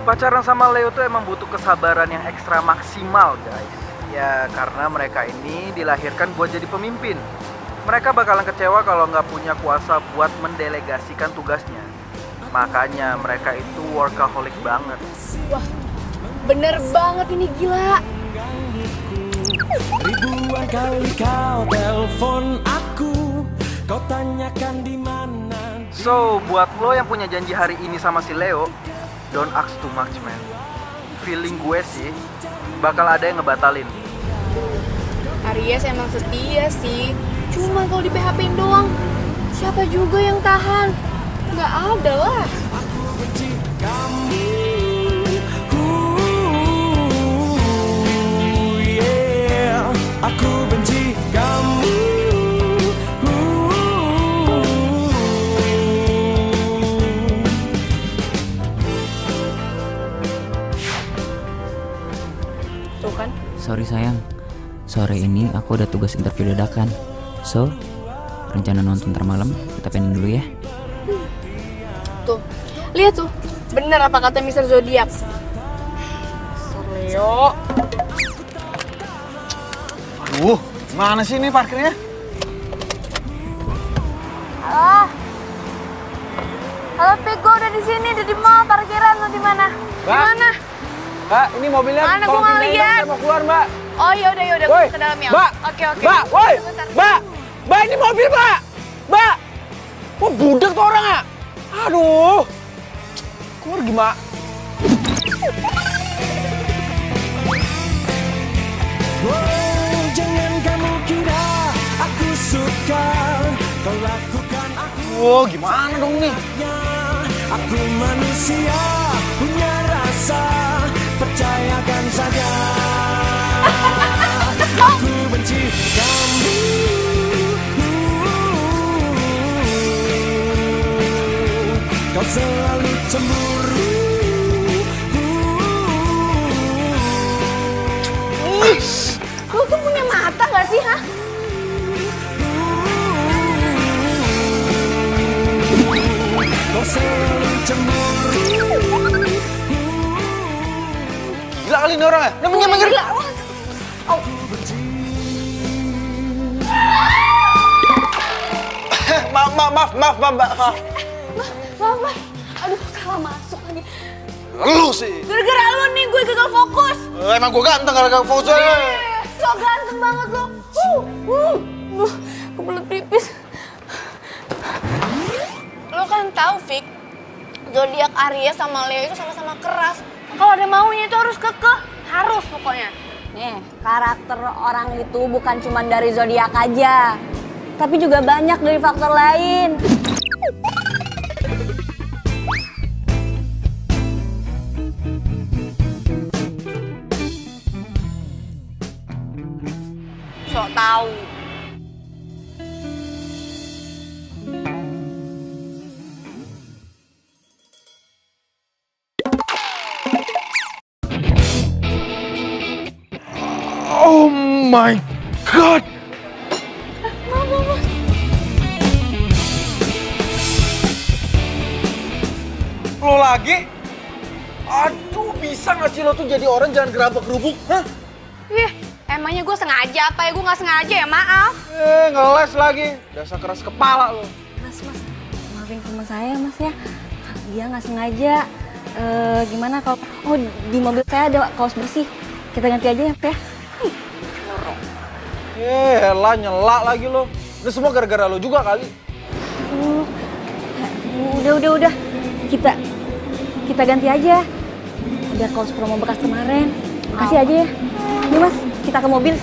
Pacaran sama Leo tuh emang butuh kesabaran yang ekstra maksimal, guys. Ya, karena mereka ini dilahirkan buat jadi pemimpin. Mereka bakalan kecewa kalau nggak punya kuasa buat mendelegasikan tugasnya. Makanya mereka itu workaholic banget. Wah, bener banget ini, gila. Ribuan kali kau telepon aku, kau tanyakan di mana. So, buat lo yang punya janji hari ini sama si Leo, don't ask too much, man. Feeling gue sih, bakal ada yang ngebatalin. Aries emang setia sih. Cuma kalau di PHP-in doang, siapa juga yang tahan? Nggak ada lah. Aku benci kamu. Yeah. Aku benci kamu. Tuh kan? Sorry sayang, sore ini aku ada tugas interview dadakan. So, rencana nonton ntar malam kita pengen dulu ya. Tuh, lihat tuh. Bener apa kata Mr. Zodiac. Leo. Aduh, mana sih ini parkirnya? Halo. Halo Pik, gue udah di sini, udah di mall parkiran. Lo di mana? Di mana? Mbak, ini mobilnya Mana? Gua tolong nggak pindahin lihat. dong, saya mau keluar, Mbak. Oh yaudah, Woi, gue ke dalam ya. Mbak, Oke. Mbak, woi, Bentar. Mbak, ini mobil, Mbak. Mbak, kok budak tuh orang ya? Aduh, keluar gimana? Oh, jangan kamu kira aku suka kau lakukan aku. Wow, gimana dong nih? Aku manusia punya rasa, percayakan saja. Aku benci kamu. Kau selalu cemburu. Lo tuh punya mata gak sih, hah? Kau selalu cemburu. Gila kali ini orang ya? Udah menyamar. Gila. Oh. Maaf, Mbak. Maaf. Aduh, salah masuk lagi. Lu sih. Gara-gara lu nih, gue gagal fokus. Emang gue ganteng gara-gara fokus. So ganteng banget lo. Kebelet pipis. Lo kan tahu, Fik, zodiak Aries sama Leo itu sama-sama keras. Kalau ada maunya itu harus kekeh, harus pokoknya. Nih, karakter orang itu bukan cuma dari zodiak aja, tapi juga banyak dari faktor lain. Sok tahu. Oh my god. Lo lagi? Aduh, bisa gak sih lo tuh jadi orang jangan gerabak gerubuk? Hah? Ih, emangnya gue sengaja apa ya? Gue nggak sengaja ya, maaf. Ngeles lagi. Dasar keras kepala lo. Mas, maafin sama saya mas ya. Dia nggak sengaja. Gimana kalau di mobil saya ada kaos bersih. Kita ganti aja ya, Pak ya. Elah, nyela lagi lo. Ini semua gara-gara lo juga kali. Udah. Kita ganti aja. Ada kaos promo bekas kemarin. Kasih aja ya. Ini mas, kita ke mobil.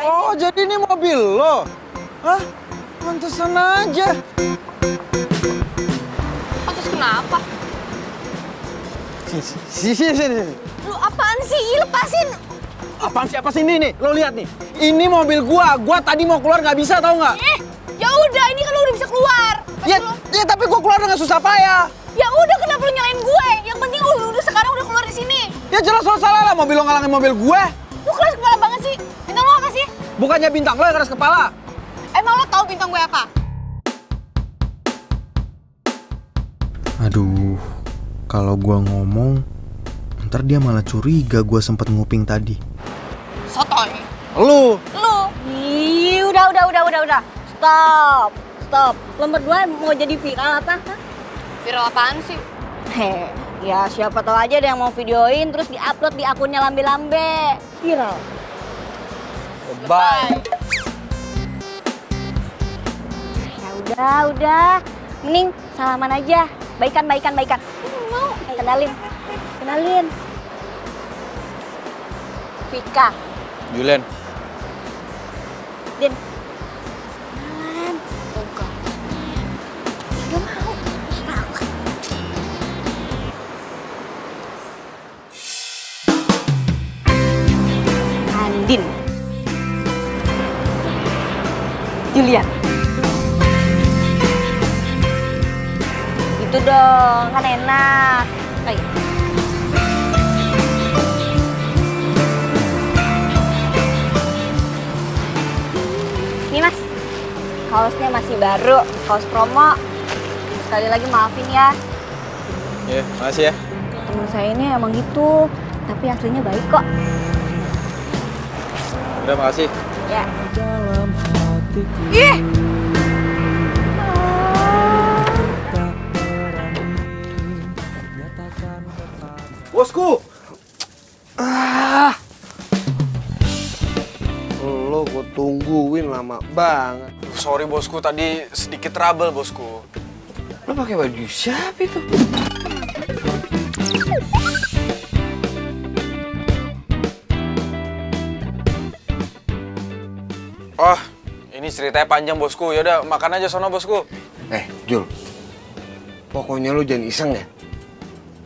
Oh, jadi ini mobil lo? Hah? Pantesan aja. Terus kenapa? Sini. Lu apaan sih? Lepasin! Apaan sih? Apa sih ini nih? Lo lihat nih. Ini mobil gua tadi mau keluar nggak bisa, tau nggak? Ya udah udah, ini kan lo udah bisa keluar. Ya tapi gue keluar dengan susah payah. Ya udah, kenapa lo nyalain gue? Yang penting lo udah sekarang udah keluar di sini. Ya jelas lo salah lah, mobil lo ngalangin mobil gue. Lo keras kepala banget sih. Bintang lo apa sih? Bukannya bintang lo yang keras kepala. Emang lo tahu bintang gue apa? Aduh, kalau gua ngomong, ntar dia malah curiga gua sempet nguping tadi. Sotoy. Lu. Ih, udah. Stop. Lo berdua mau jadi viral apa? Hah? Viral apaan sih? Ya siapa tahu aja ada yang mau videoin terus diupload di akunnya lambe-lambe. Viral. Bye. Ya udah. Mending salaman aja. Baikan. Mau. Kenalin. Vika. Julian. Din. Kenalan. Enggak. Gak mau. Andin. Julian. Gitu dong, kan enak. Ayo. Nih mas, kaosnya masih baru, kaos promo. Sekali lagi maafin ya. Ya, makasih ya. Temen saya ini emang gitu, tapi aslinya baik kok. Udah, makasih. Ya. dalam hatiku. Ih! Tak berani nyatakan kata. Bosku. Lo gue tungguin lama banget. Sorry bosku, tadi sedikit trouble bosku. Lo pakai baju siapa itu? Oh, ini ceritanya panjang bosku. Yaudah, makan aja sono bosku. Jul, pokoknya lo jangan iseng ya.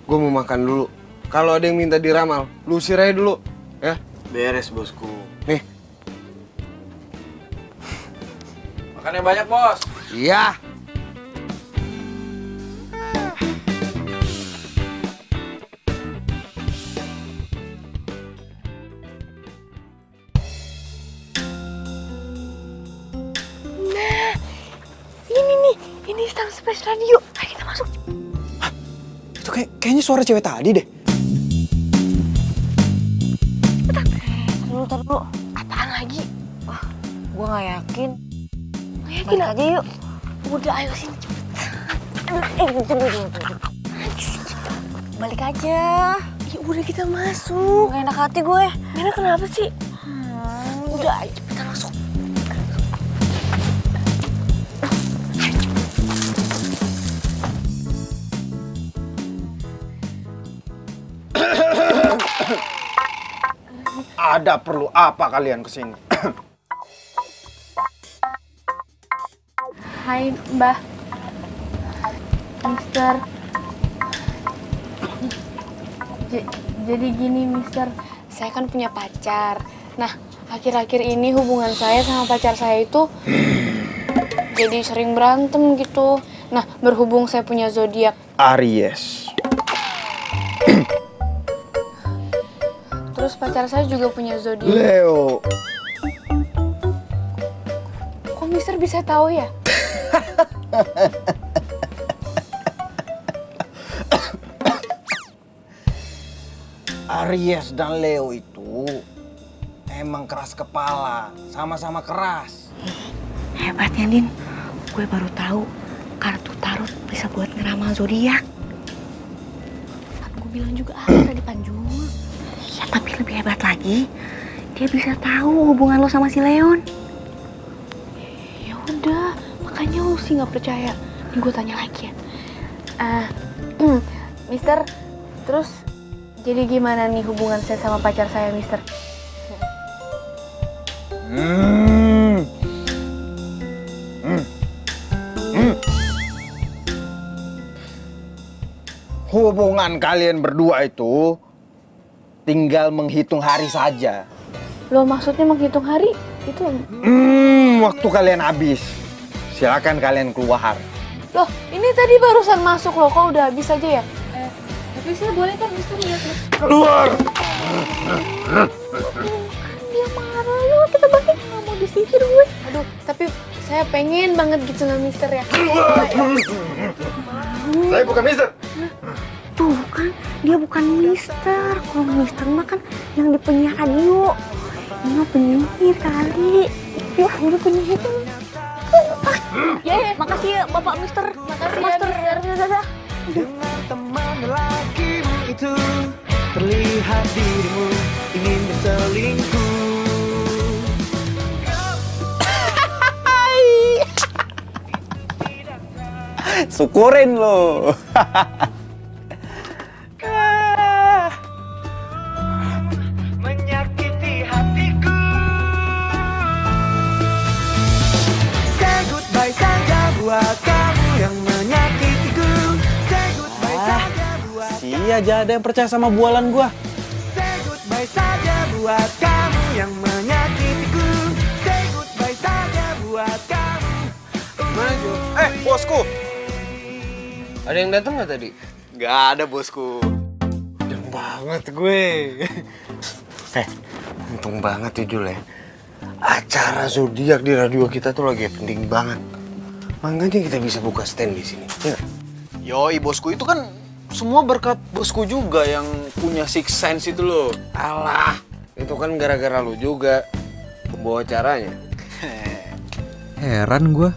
Gue mau makan dulu. Kalau ada yang minta diramal, lu usir aja dulu, ya. Beres bosku. Nih. Makan yang banyak bos. Iya. Ini Star Space Radio. Ayo kita masuk. Itu kayaknya suara cewek tadi deh. Ntar dulu. Apaan lagi? Wah, gue gak yakin. Yakin Balik aja yuk. Udah, ayo sini. Tunggu. Balik aja. Ya udah kita masuk. Gak enak hati gue. Mina kenapa sih? Udah, ayo kita masuk. Ada perlu apa kalian kesini? Hai Mbah. Mister. Jadi gini Mister, saya kan punya pacar. Nah, akhir-akhir ini hubungan saya sama pacar saya itu jadi sering berantem gitu. Nah, berhubung saya punya zodiak Aries. terus pacar saya juga punya zodiak. Leo. Kok Mister bisa tahu ya? Aries dan Leo itu emang keras kepala, sama-sama keras. Hebat ya, Din. Gue baru tahu kartu tarot bisa buat ngeramal zodiak. Gue bilang juga ada di Panjuma. Ya, tapi lebih hebat lagi, dia bisa tahu hubungan lo sama si Leon. Ya udah, makanya lu sih nggak percaya. Nih gue tanya lagi ya. Mister, terus jadi gimana nih hubungan saya sama pacar saya, Mister? Hubungan kalian berdua itu tinggal menghitung hari saja. Lo maksudnya menghitung hari? Itu Waktu kalian habis. Silakan kalian keluar. Loh, ini tadi barusan masuk loh, kok udah habis aja ya? Tapi saya boleh kan Mister lihat? Keluar! Dia marah, yuk kita balik. Nggak mau disihir gue. Aduh, tapi saya pengen banget gitu sama Mister ya. Saya bukan Mister. Tuh kan, dia bukan Mister. Kalau Mister mah kan yang di penyiar radio. Ini mah penyihir kali. Wah, udah penyihir. Ya, makasih ya Bapak Mister. Makasih ya, Master. Mister. Dadah. Dengan teman lelakimu itu terlihat dirimu ingin berselingkuh. Syukurin lo. Menyakiti hatiku. Say goodbye saja buat kamu yang menyakitiku. Say goodbye saja buat Si aja ada yang percaya sama bualan gua. Say goodbye saja buat kamu yang menyakitiku. Say goodbye saja buat kamu. Maju. Bosku. Ada yang datang nggak tadi? Gak ada bosku. Udeng banget gue. Untung banget ya Jul ya. Acara zodiak di radio kita tuh lagi penting banget. Makanya kita bisa buka stand di sini. Ya nggak? Yoi bosku, itu kan semua berkat bosku juga yang punya six sense itu loh. Alah, itu kan gara-gara lu juga pembawa acaranya. Heran gue.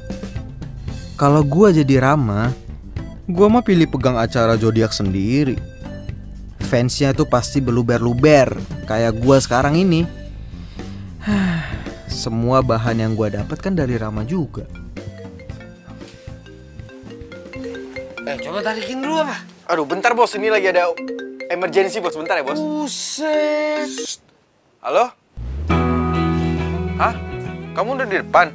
Kalau gue jadi Rama, gue mah pilih pegang acara zodiak sendiri. Fansnya tuh pasti beluber-luber kayak gue sekarang ini. Semua bahan yang gue dapat kan dari Rama juga. Coba tarikin dulu apa? Aduh bentar bos, ini lagi ada emergency bos, bentar ya bos. Buset. Halo? Hah? Kamu udah di depan?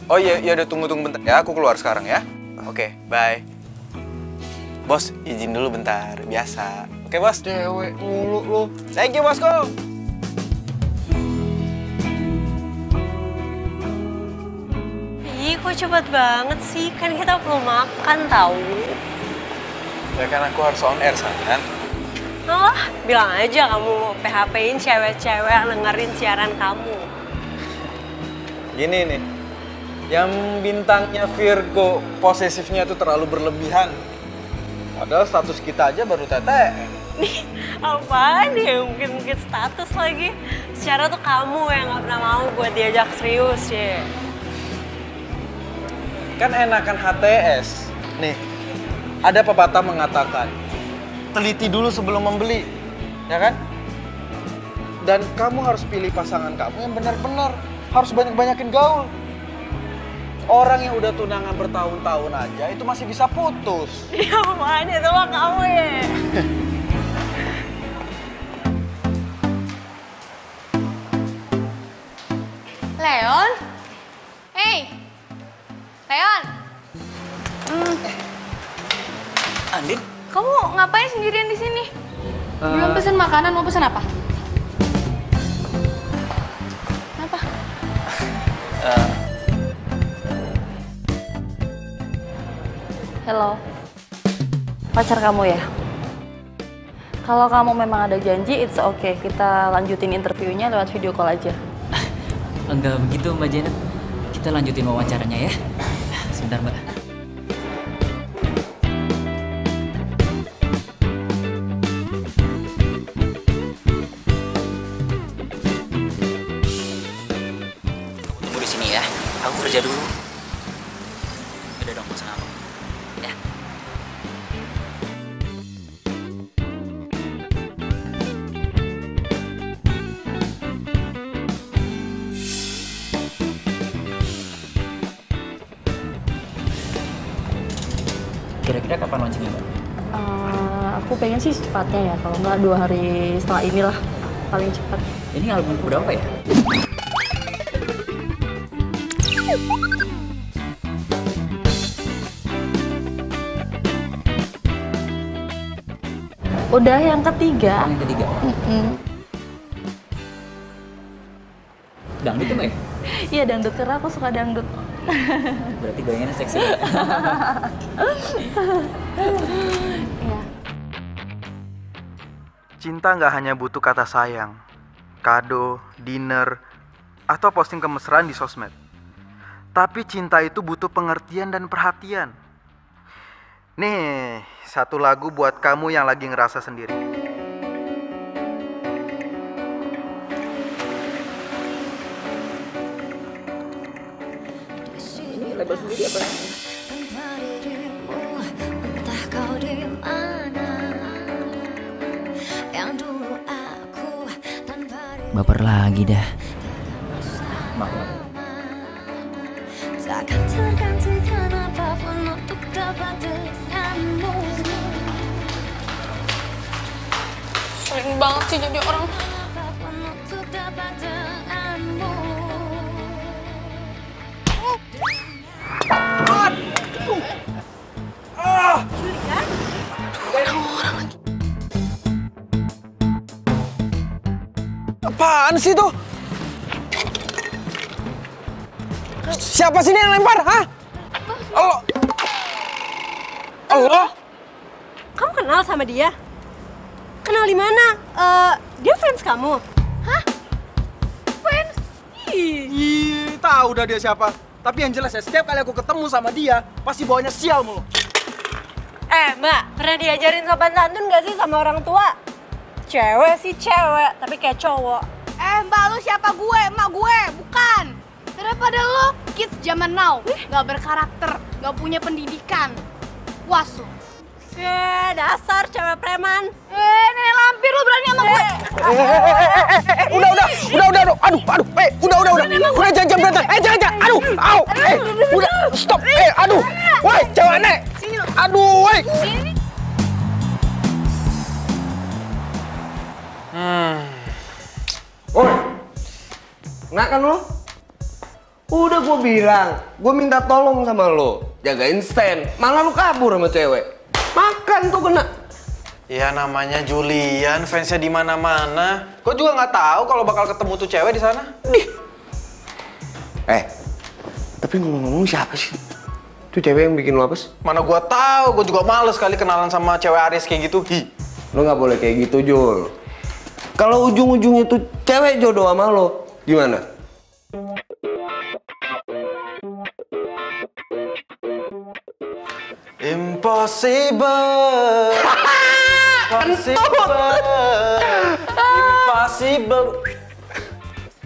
Oh iya, udah tunggu bentar ya, aku keluar sekarang ya. Oke, bye. Bos, izin dulu bentar, biasa. Oke bos? Cewek mulu lu. Thank you bosku. Ih, kok cepet banget sih? Kan kita perlu makan tahu. Ya kan aku harus on air sayang. Oh, bilang aja kamu mau PHP-in cewek-cewek yang dengerin siaran kamu. Gini nih, yang bintangnya Virgo posesifnya tuh terlalu berlebihan. Padahal status kita aja baru tete. Nih, apaan ya? Mungkin status lagi. Secara tuh kamu yang gak pernah mau buat diajak serius ya. Kan enakan HTS. Nih, ada pepatah mengatakan, teliti dulu sebelum membeli, ya kan? Dan kamu harus pilih pasangan kamu yang benar-benar harus banyak-banyakin gaul. Orang yang udah tunangan bertahun-tahun aja itu masih bisa putus. Ya apaan itu mah kamu ya? Leon? Hey! Leon! Andin? Kamu ngapain sendirian di sini? Belum pesen makanan, mau pesen apa? Apa? Hello. Pacar kamu ya? Kalau kamu memang ada janji, it's okay. Kita lanjutin interviewnya lewat video call aja. Enggak begitu Mbak Janet. Kita lanjutin wawancaranya ya. Sebentar Mbak. Tunggu di sini ya. Aku kerja dulu. Udah dong, pesan apa? Ya. Kira-kira kapan launchingnya, Mbak? Aku pengen sih secepatnya ya, kalau nggak 2 hari setelah inilah paling cepat. Ini album berapa ya? Udah yang ketiga. Yang ketiga. Dangdut tuh Mbak ya? Iya dangdut, karena aku suka dangdut. Berarti goyangannya seksi. Iya. Cinta nggak hanya butuh kata sayang, kado, dinner, atau posting kemesraan di sosmed. Tapi cinta itu butuh pengertian dan perhatian. Nih, satu lagu buat kamu yang lagi ngerasa sendiri. Baper lagi dah. Takkan tergantikan apapun untuk dapat denganmu. Sering banget sih jadi orang. Apapun untuk dapat denganmu. Apaan sih tuh? Siapa sih ini yang lempar? Hah? Allah. Allah. Kamu kenal sama dia? Kenal di mana? Dia fans kamu? Hah? Fans? Ih, tahu dah dia siapa. Tapi yang jelas ya, setiap kali aku ketemu sama dia, pasti bawanya sial mulu. Mbak, pernah diajarin sopan santun gak sih sama orang tua? Cewek sih cewek, tapi kayak cowok. Mbak, lu siapa gue? Emak gue, bukan. Daripada lo kids zaman now, gak berkarakter, gak punya pendidikan. Was lo. Dasar cewek preman. Nenek lampir lu berani sama gue. Udah. Aduh. Udah jangan berantem. Jangan. Aduh, au. Udah, stop. Aduh. Woi, cewek nek. Aduh, woi. Woi. Nah kan lo? Udah gue bilang, gue minta tolong sama lo, jagain stand. Malah lo kabur sama cewek. Makan tuh kena. Ya namanya Julian, fansnya di mana-mana. Gue juga nggak tahu kalau bakal ketemu tuh cewek di sana. Tapi ngomong-ngomong siapa sih? Tuh cewek yang bikin lo apes? Mana gue tahu, gue juga males kali kenalan sama cewek Aries kayak gitu. Lo nggak boleh kayak gitu, Jul. Kalau ujung-ujungnya tuh cewek jodoh sama lo, gimana? Impossible.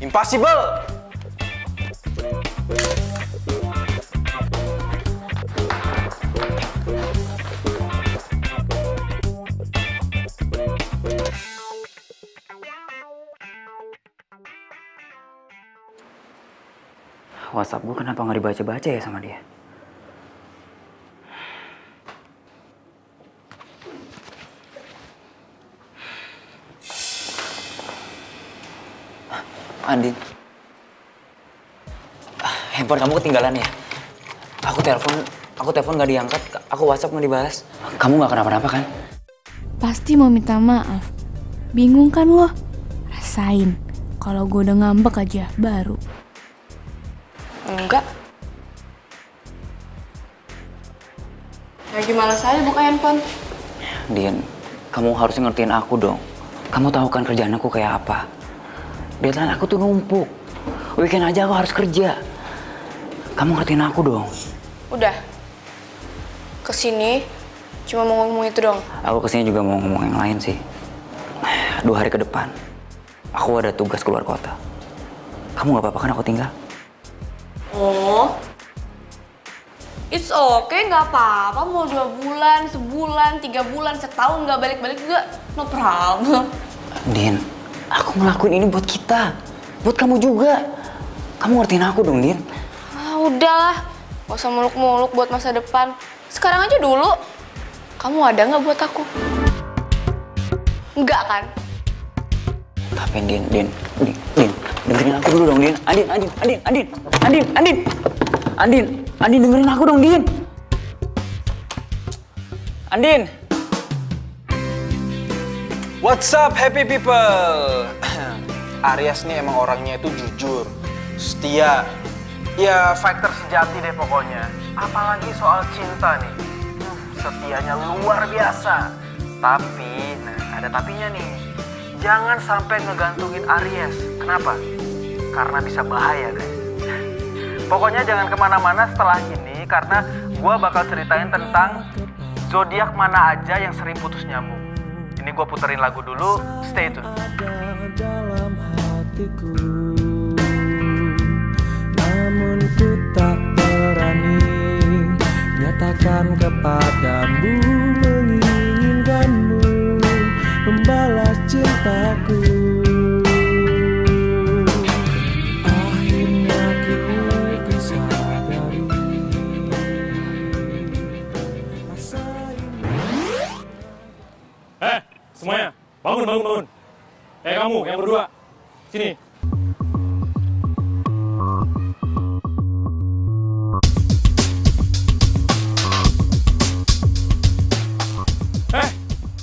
Impossible. WhatsApp gue kenapa nggak dibaca-baca ya sama dia? Andin, handphone kamu ketinggalan ya? Aku telepon nggak diangkat, aku WhatsApp nggak dibalas. Kamu nggak kenapa-napa kan? Pasti mau minta maaf. Bingung kan lo? Rasain. Kalau gue udah ngambek aja, baru. Enggak. Lagi malas aja buka handphone. Din, kamu harusnya ngertiin aku dong. Kamu tahu kan kerjaan aku kayak apa? Deadline aku tuh numpuk. Weekend aja aku harus kerja. Kamu ngertiin aku dong. Udah. Kesini cuma mau ngomong itu dong. Aku kesini juga mau ngomong yang lain sih. 2 hari ke depan, aku ada tugas keluar kota. Kamu nggak apa-apa kan aku tinggal? Oh, it's okay, nggak apa-apa. Mau 2 bulan, sebulan, 3 bulan, setahun nggak balik-balik juga, no problem. Din, aku ngelakuin ini buat kita, buat kamu juga. Kamu ngertiin aku dong, Din. Udahlah, gak usah muluk-muluk buat masa depan. Sekarang aja dulu. Kamu ada nggak buat aku? Enggak kan? Tapi Din, dengerin aku dulu dong, Din. Andin, dengerin aku dong, Din. Andin. What's up, happy people? Aries nih emang orangnya itu jujur, setia, Ya fighter sejati deh pokoknya. Apalagi soal cinta nih. Setianya luar biasa. Tapi, nah ada tapinya nih. Jangan sampai ngegantungin Aries. Kenapa? Karena bisa bahaya guys. Pokoknya jangan kemana-mana setelah ini karena gue bakal ceritain tentang zodiak mana aja yang sering putus nyambung. Ini gue puterin lagu dulu, stay tune. Dalam hatiku, namun ku tak berani nyatakan kepadamu, menginginkanmu membalas cintaku. Akhirnya kini ku sadari rasa ini. Semuanya, bangun. Kamu yang berdua, sini.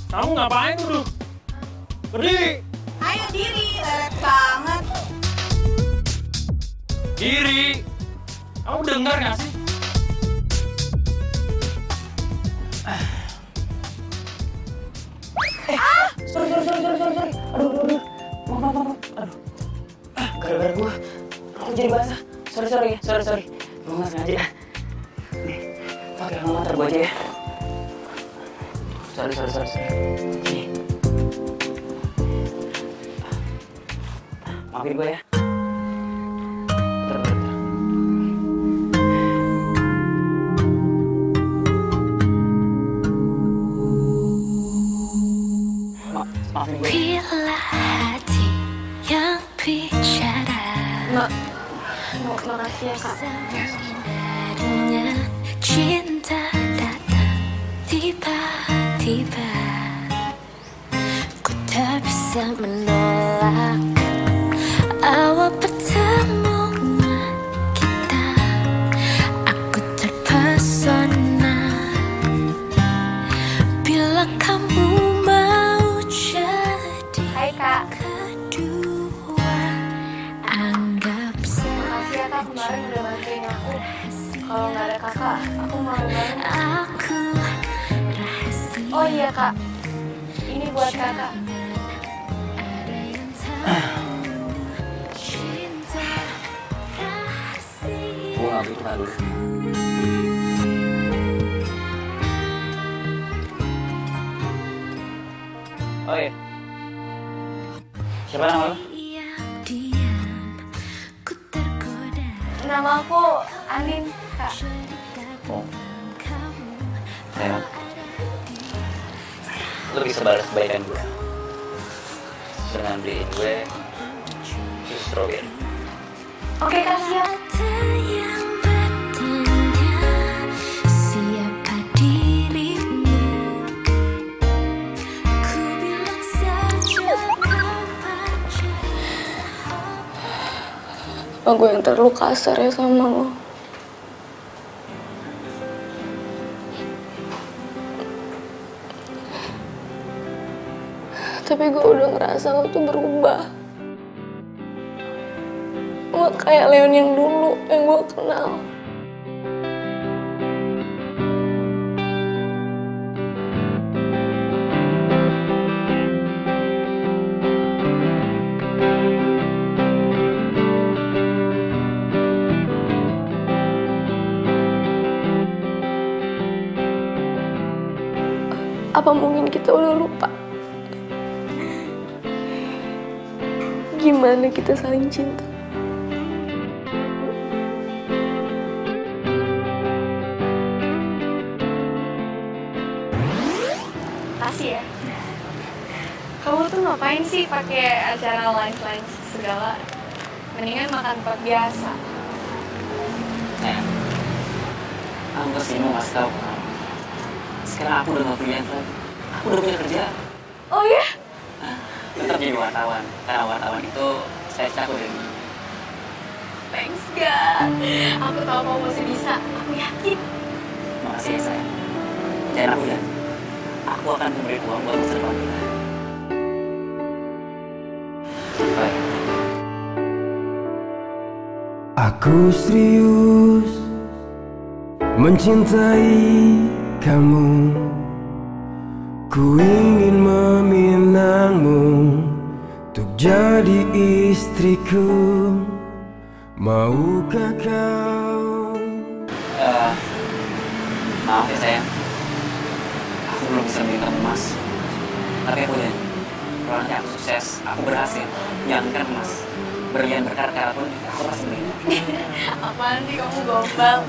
Kamu ngapain duduk? Berdiri. Ayo diri, lelet banget. Diri. Kamu dengar nggak sih? Sorry. Aduh. Maaf. Aduh. Gara-gara gua, aku jadi basah. Sorry. Gua nggak sengaja. Nih, pakai alma gua aja ya. Sorry. Nih. Maafin gua ya. Bentar. Maafin gue. Bila hati yang bicara, makasih ya kak. darinya cinta datang tiba-tiba. Ku tak bisa menolak awal pertemuan kita. Aku terpesona bila kamu mau jadi. Hai kak. Kedua, anggap Makasih ya kak kemarin udah bantuin aku. Kalau nggak ada kakak, aku malu banget. aku rahasia. Oh iya kak, ini buat kakak. Cinta rahasia. Gue nggak butuh kado. Oh iya. Siapa nama lo? Diam, ku tergoda. Nama aku Anin kak. Oh. Memang. Lo bisa balas kebaikan gue dengan beliin gue jus strawberry. Oke kak, siap. Ada yang bertanya, siapa dirimu? Ku bilang saja kau pacar. Aku yang terlalu kasar ya sama lo. Tapi gue udah ngerasa lo tuh berubah. Lo kayak Leon yang dulu, yang gue kenal. Apa mungkin kita udah lupa? Gimana kita saling cinta? Kasih ya. Kamu tuh ngapain sih pakai acara lunch segala? Mendingan makan tempat biasa. Aku kesini mau kasih tau kamu. Sekarang aku udah gak freelance lagi. Aku udah punya kerja. Oh ya? Tetap jadi wartawan. Karena wartawan itu saya cakup dari dulu. Thanks God. Aku tahu kamu masih bisa. Aku yakin. Makasih ya sayang. Jangan aku ya. Aku akan memberi uang buat masa depan kita. Bye. Aku serius mencintai kamu. Ku ingin meminangmu untuk jadi istriku. Maukah kau? Maaf ya sayang, aku belum bisa beli kamu emas. Tapi aku janji, kalau nanti aku sukses, aku berhasil. Jangankan emas, berlian berkarat-karat pun aku pasti beli. Apaan sih kamu gombal?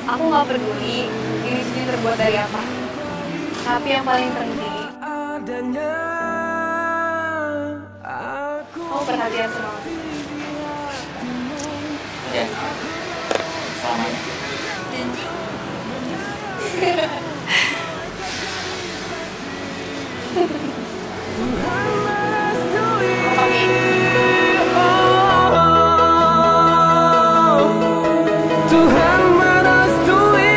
Aku nggak peduli ini sini terbuat dari apa. Tapi yang paling penting, kamu perhatian sama aku. Ya, selamanya. Janji. Tuhan merestui,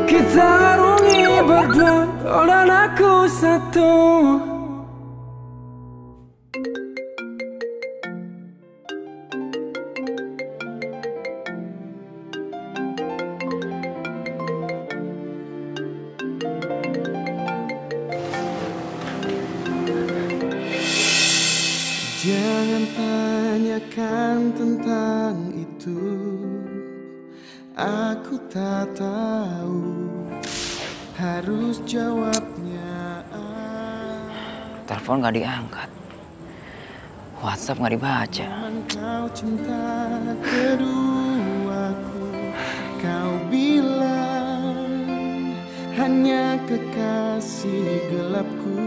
kita arungi berdua, kau dan aku satu. Jangan tanyakan tentang itu, aku tak tahu harus jawabnya. Telepon nggak diangkat, WhatsApp nggak dibaca. Kau cinta keduaku, kau bilang hanya kekasih gelapku,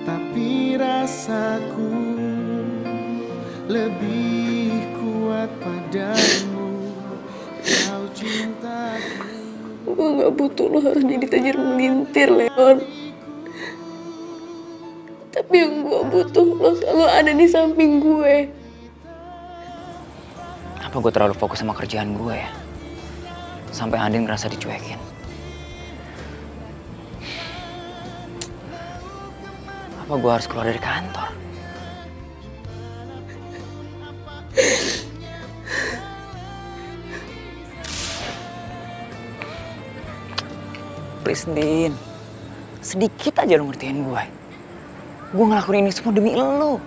tapi rasaku lebih kuat padamu. Kau cintaku. Gue gak butuh lo harus jadi tajir melintir, Leon. Tapi yang gue butuh lo selalu ada di samping gue. Apa gue terlalu fokus sama kerjaan gue ya? Sampai Andin ngerasa dicuekin. Apa gue harus keluar dari kantor? Please, Din. Sedikit aja lo ngertiin gue. Gue ngelakuin ini semua demi lo.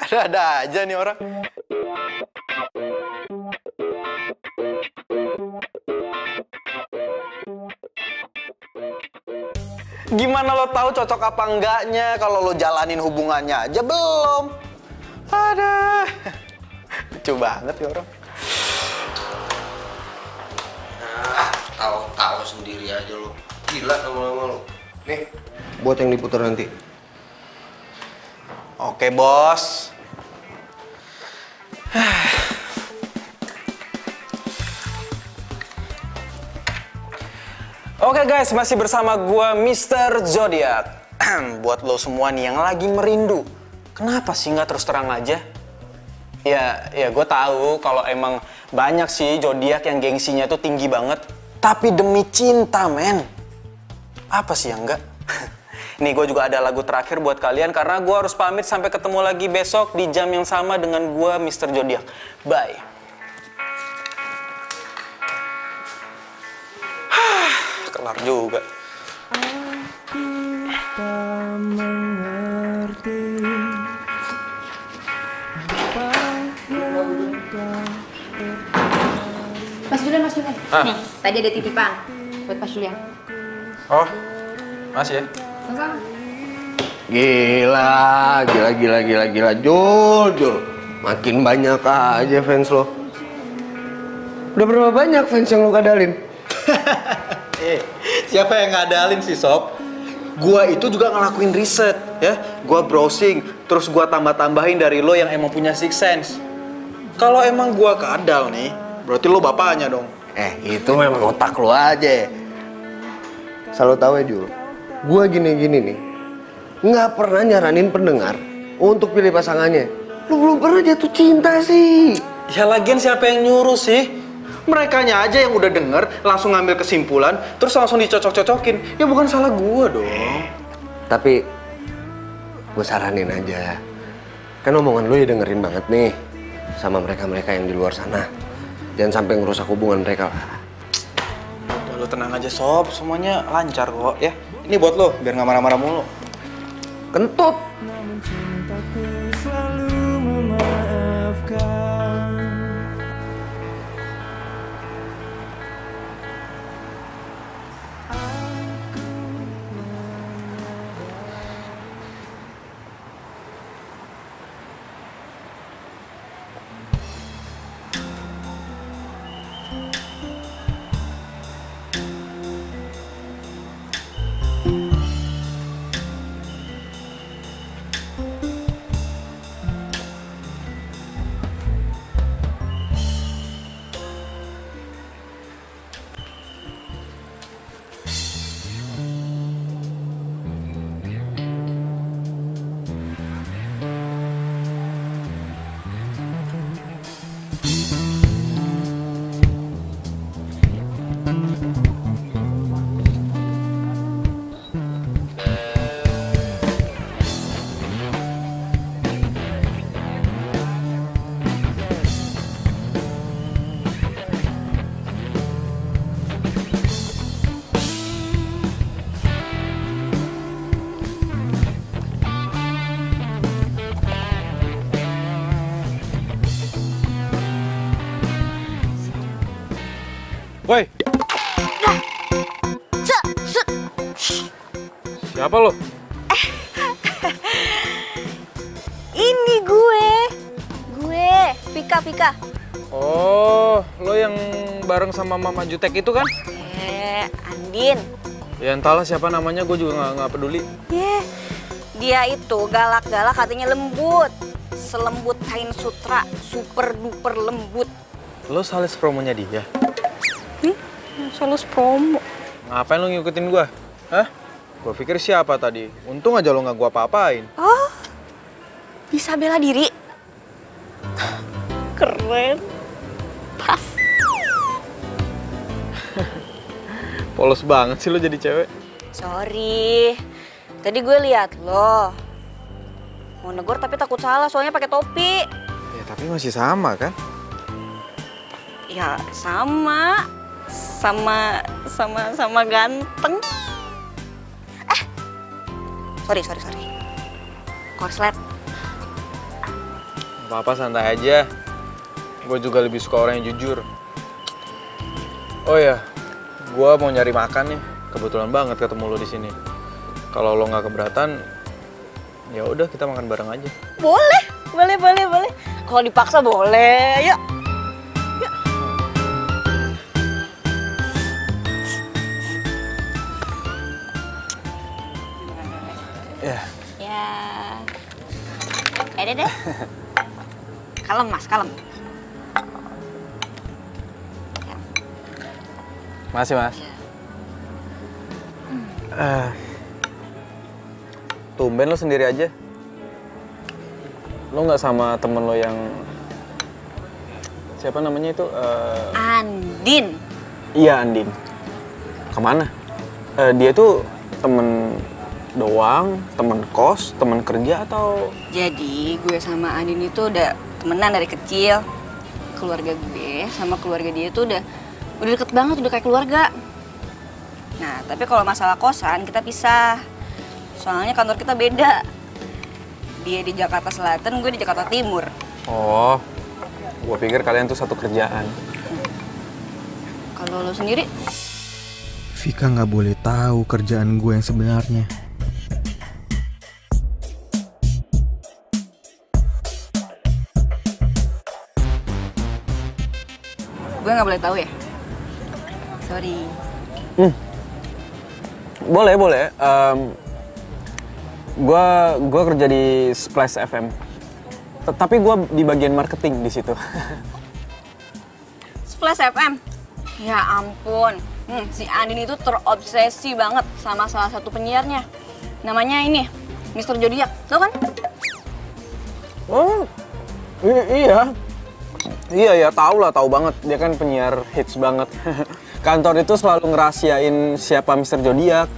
Ada-ada aja nih orang. Gimana lo tahu cocok apa enggaknya kalau lo jalanin hubungannya aja belum? Ada. Lucu banget ya orang. Tahu sendiri aja lo. Gila lama-lama lo. Nih, buat yang diputar nanti. Oke, bos. Oke guys, masih bersama gua Mr. Zodiac. Buat lo semua nih yang lagi merindu, kenapa sih nggak terus terang aja? Ya gue tahu kalau emang banyak sih zodiak yang gengsinya tuh tinggi banget. Tapi demi cinta, men. Apa sih yang enggak? Nih gue juga ada lagu terakhir buat kalian karena gue harus pamit sampai ketemu lagi besok di jam yang sama dengan gue Mr. Zodiac. Bye. Kelar juga. Mas Julian. Nih, tadi ada titipan buat Mas Julian. Oh, masih ya? Sama-sama. Gila, Jul. Makin banyak aja fans lo. Udah berapa banyak fans yang lo kadalin? Siapa yang ngadalin sih, Sob? Gua itu juga ngelakuin riset, ya. Gua browsing, terus gua tambah-tambahin dari lo yang emang punya six sense. Kalau emang gua kadal nih, berarti lo bapaknya dong. Itu memang otak lo aja. Selalu tahu ya, Jul. Gua gini nih, nggak pernah nyaranin pendengar untuk pilih pasangannya. Lu belum pernah jatuh cinta sih. Ya lagian siapa yang nyuruh sih? Merekanya aja yang udah denger, langsung ngambil kesimpulan, terus langsung dicocok-cocokin. Ya bukan salah gua dong. Tapi gue saranin aja. Kan omongan lu ya dengerin banget nih sama mereka-mereka yang di luar sana. Jangan sampai ngerusak hubungan mereka lah. Udah lu tenang aja sob, semuanya lancar kok ya. Ini buat lo, biar nggak marah-marah mulu. Kentut. Woi. Siapa lo? Ini gue, Vika. Oh, lo yang bareng sama Mama Jutek itu kan? Andin. Ya entahlah siapa namanya, gue juga nggak peduli. Dia itu galak-galak, katanya lembut. Selembut kain sutra, super duper lembut. Lo sales promonya dia? Sales promo. Ngapain lo ngikutin gua? Hah? Gua pikir siapa tadi? Untung aja lo nggak gua apa-apain. Oh, bisa bela diri. Keren. Pas. Polos banget sih lo jadi cewek. Sorry. Tadi gue lihat lo. Mau negor tapi takut salah soalnya pakai topi. Ya tapi masih sama kan? Ya sama ganteng. Sorry. Korslet. Apa-apa santai aja. Gue juga lebih suka orang yang jujur. Oh ya, gue mau nyari makan nih. Kebetulan banget ketemu lo di sini. Kalau lo nggak keberatan, ya udah kita makan bareng aja. Boleh. Kalau dipaksa boleh. Yuk. Ya deh. Kalem mas. Makasih mas. Tumben lo sendiri aja. Lo nggak sama temen lo yang siapa namanya itu? Andin. Iya Andin. Kemana? Dia tuh temen doang, temen kos, temen kerja atau? Jadi gue sama Andin itu udah temenan dari kecil. Keluarga gue sama keluarga dia tuh udah deket banget, udah kayak keluarga. Nah, tapi kalau masalah kosan kita pisah. Soalnya kantor kita beda. Dia di Jakarta Selatan, gue di Jakarta Timur. Oh, gue pikir kalian tuh satu kerjaan. Kalau lo sendiri? Vika nggak boleh tahu kerjaan gue yang sebenarnya. Gue nggak boleh tahu ya? Sorry. Boleh. Gue kerja di Splash FM. Tapi gue di bagian marketing di situ. Splash FM? Ya ampun. Si Andin itu terobsesi banget sama salah satu penyiarnya. Namanya ini, Mr. Zodiac. Tau kan? Oh, Iya. Iya ya, tahu banget. Dia kan penyiar hits banget. Kantor itu selalu ngerahasiain siapa Mr. Zodiac.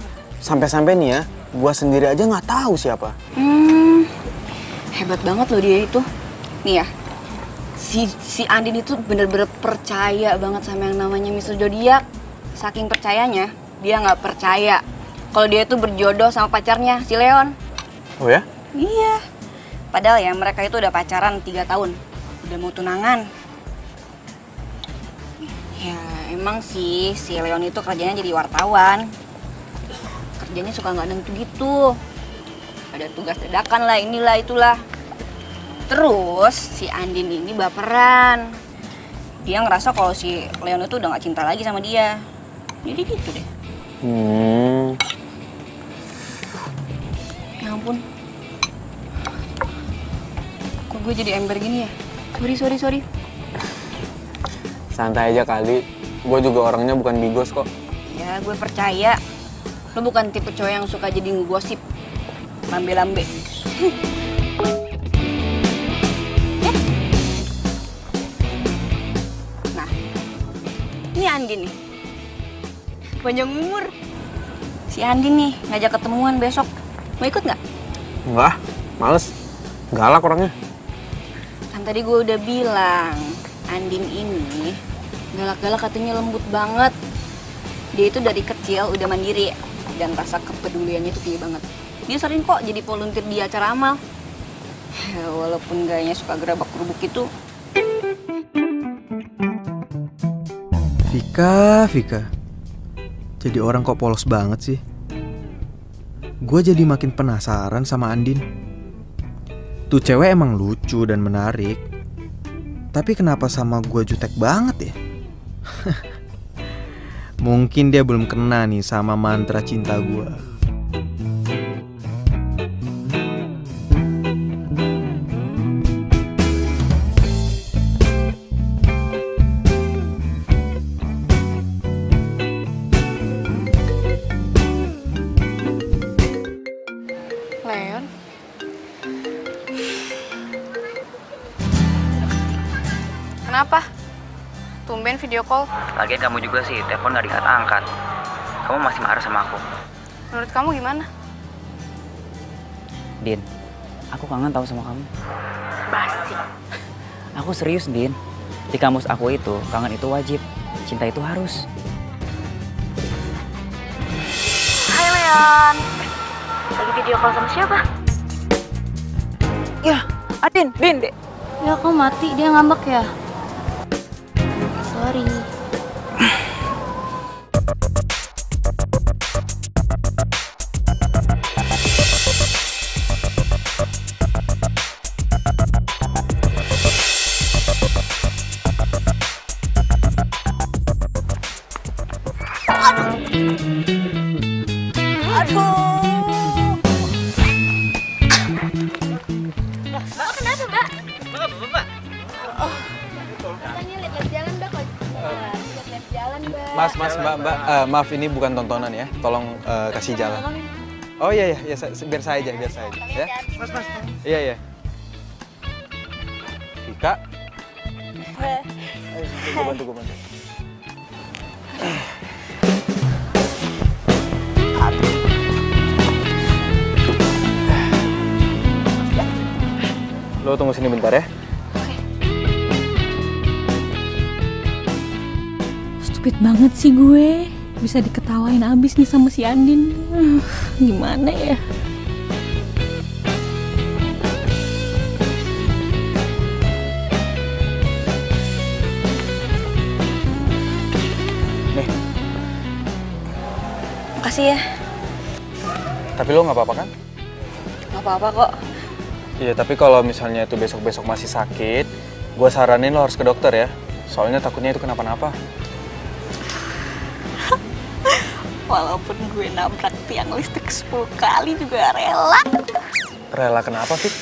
Sampai-sampai nih ya, gua sendiri aja nggak tahu siapa. Hebat banget loh dia itu. Nih ya, si Andin itu bener-bener percaya banget sama yang namanya Mr. Zodiac. Saking percayanya, dia nggak percaya kalau dia itu berjodoh sama pacarnya, si Leon. Oh ya? Iya. Padahal ya mereka itu udah pacaran 3 tahun. Udah mau tunangan. Ya emang sih si Leon itu kerjanya jadi wartawan. Kerjanya suka nggak nentu gitu. Ada tugas dadakan lah, inilah itulah. Terus si Andin ini baperan. Dia ngerasa kalau si Leon itu udah nggak cinta lagi sama dia. Jadi gitu deh. Ya ampun. Kok gue jadi ember gini ya? Sorry. Santai aja kali. Gue juga orangnya bukan bigos kok. Ya gue percaya. Lo bukan tipe cowok yang suka jadi ngegosip. Lambe-lambe. Nah, ini Andin nih. Panjang umur. Si Andin nih ngajak ketemuan besok. Mau ikut nggak? Enggak, males. Galak orangnya. Kan tadi gue udah bilang, Andin ini galak-galak katanya lembut banget. Dia itu dari kecil udah mandiri dan rasa kepeduliannya itu tinggi banget. Dia sering kok jadi volunteer di acara amal. Walaupun gayanya suka gerabak-gerubuk gitu. Vika. Jadi orang kok polos banget sih? Gue jadi makin penasaran sama Andin. Tuh cewek emang lucu dan menarik. Tapi kenapa sama gue jutek banget ya? Mungkin dia belum kena nih sama mantra cinta gue. Leon? Kenapa? Tumben video call. Lagian kamu juga sih, telepon gak diangkat-angkat. Kamu masih marah sama aku. Menurut kamu gimana? Din, aku kangen tahu sama kamu. Basi. Aku serius, Din. Di kamus aku itu, kangen itu wajib. Cinta itu harus. Hai Leon. Lagi video call sama siapa? Ya, Din. Ya kok mati, dia ngambek ya? Sorry. Mbak, maaf ini bukan tontonan ya. Tolong kasih jalan. Oh iya, biar saya aja ya. Mas. Iya. Vika. Gue bantu. Lo tunggu sini bentar ya. Stupid banget sih gue. Bisa diketawain abis nih sama si Andin. Gimana ya? Nih. Makasih ya. Tapi lo nggak apa-apa kan? Nggak apa-apa kok. Iya, tapi kalau misalnya itu besok-besok masih sakit, gue saranin lo harus ke dokter ya. Soalnya takutnya itu kenapa-napa. Walaupun gue nabrak tiang listrik 10 kali juga rela. Rela kenapa, Fik?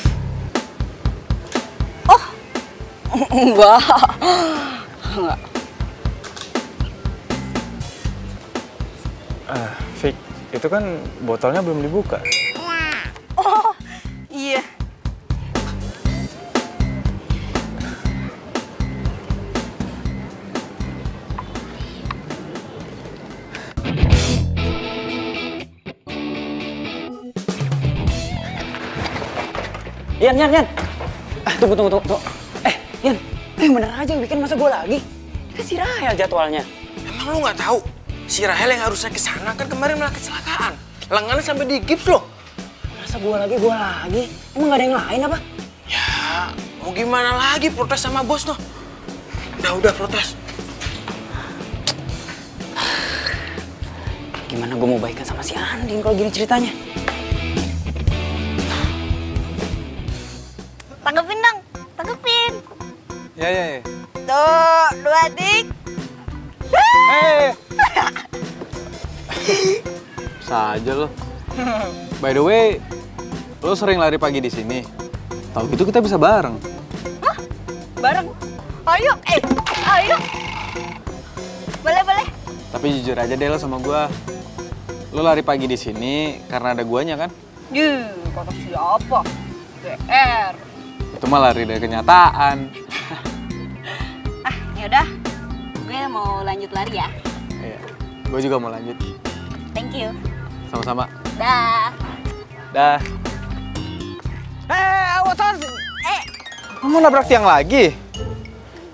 Oh, enggak. Fik, itu kan botolnya belum dibuka. Oh, iya. Yan. Tunggu. Yan, yang bener aja weekend masa gue lagi? Kan si Rahel jadwalnya. Emang lu nggak tahu? Si Rahel yang harusnya kesana kan kemarin malah kecelakaan. Lengannya sampai digips loh. Masa gue lagi? Emang gak ada yang lain apa? Ya, mau gimana lagi protes sama bos noh. Udah protes. Gimana gue mau baikan sama si Andin kalau gini ceritanya? Tanggepin dong, tanggepin. Ya. Tuh, 2 tik. Saja lo. By the way, lo sering lari pagi di sini. Tahu gitu kita bisa bareng. Hah? Bareng? Ayo. Boleh. Tapi jujur aja deh lo sama gua. Lo lari pagi di sini karena ada guanya kan? Kata siapa? GR. Itu mah lari dari kenyataan. Yaudah, gue mau lanjut lari ya. Iya, gue juga mau lanjut. Thank you. Sama-sama. Dah. Awas. Kamu nabrak tiang lagi?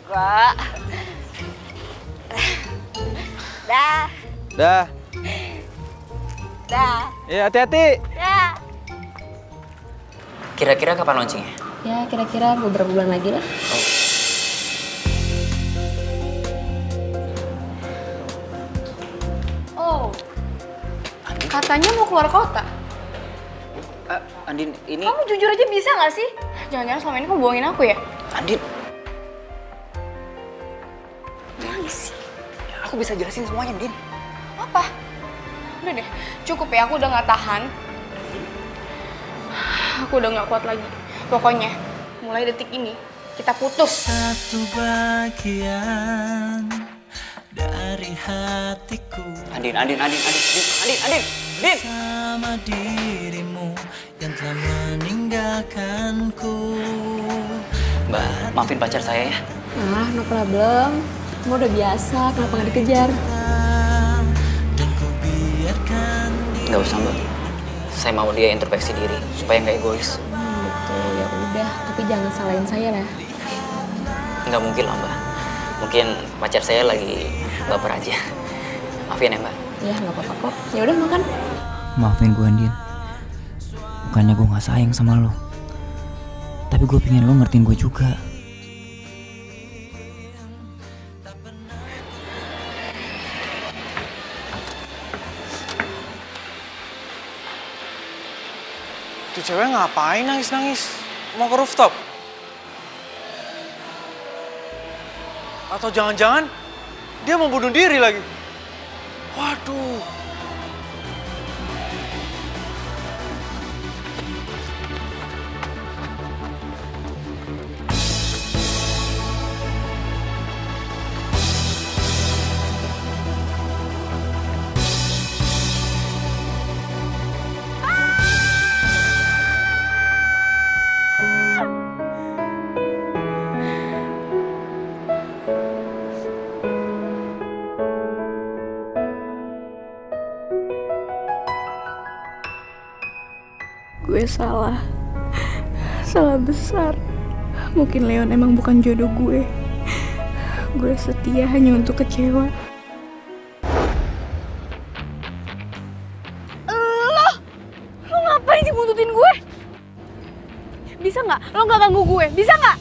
Enggak. Dah. Ya, hati-hati. Dah. Kira-kira kapan launchingnya? Ya, kira-kira beberapa bulan lagi lah. Oh, katanya mau keluar kota. Andin, ini... Kamu jujur aja bisa nggak sih? Jangan-jangan selama ini kamu bohongin aku ya? Andin, Gimana sih? ya aku bisa jelasin semuanya, Andin. Apa? Udah deh, cukup ya, aku udah nggak tahan. Aku udah nggak kuat lagi. Pokoknya, mulai detik ini, kita putus. Satu bagian dari hatiku. Andin. Sama dirimu yang telah meninggalkanku. Mbak, maafin pacar saya ya. No problem. Kamu udah biasa, kenapa nggak dikejar? Nggak usah, Mbak. Saya mau dia introspeksi diri supaya nggak egois. Gitu, ya udah. Tapi jangan salahin saya lah. Nggak mungkin lah, Mbak. Mungkin pacar saya lagi baper aja. Maafin ya, Mbak. Ya nggak apa-apa kok. Ya udah makan. Maafin gue, Andin. Bukannya gue nggak sayang sama lo, tapi gue pengen lo ngertiin gue juga. Tuh cewek ngapain nangis-nangis? Mau ke rooftop? Atau jangan-jangan dia mau bunuh diri lagi? Waduh. Gue salah besar. Mungkin Leon emang bukan jodoh gue. Gue setia hanya untuk kecewa. Lo ngapain sih buntutin gue? Bisa nggak? Lo nggak ganggu gue? Bisa nggak?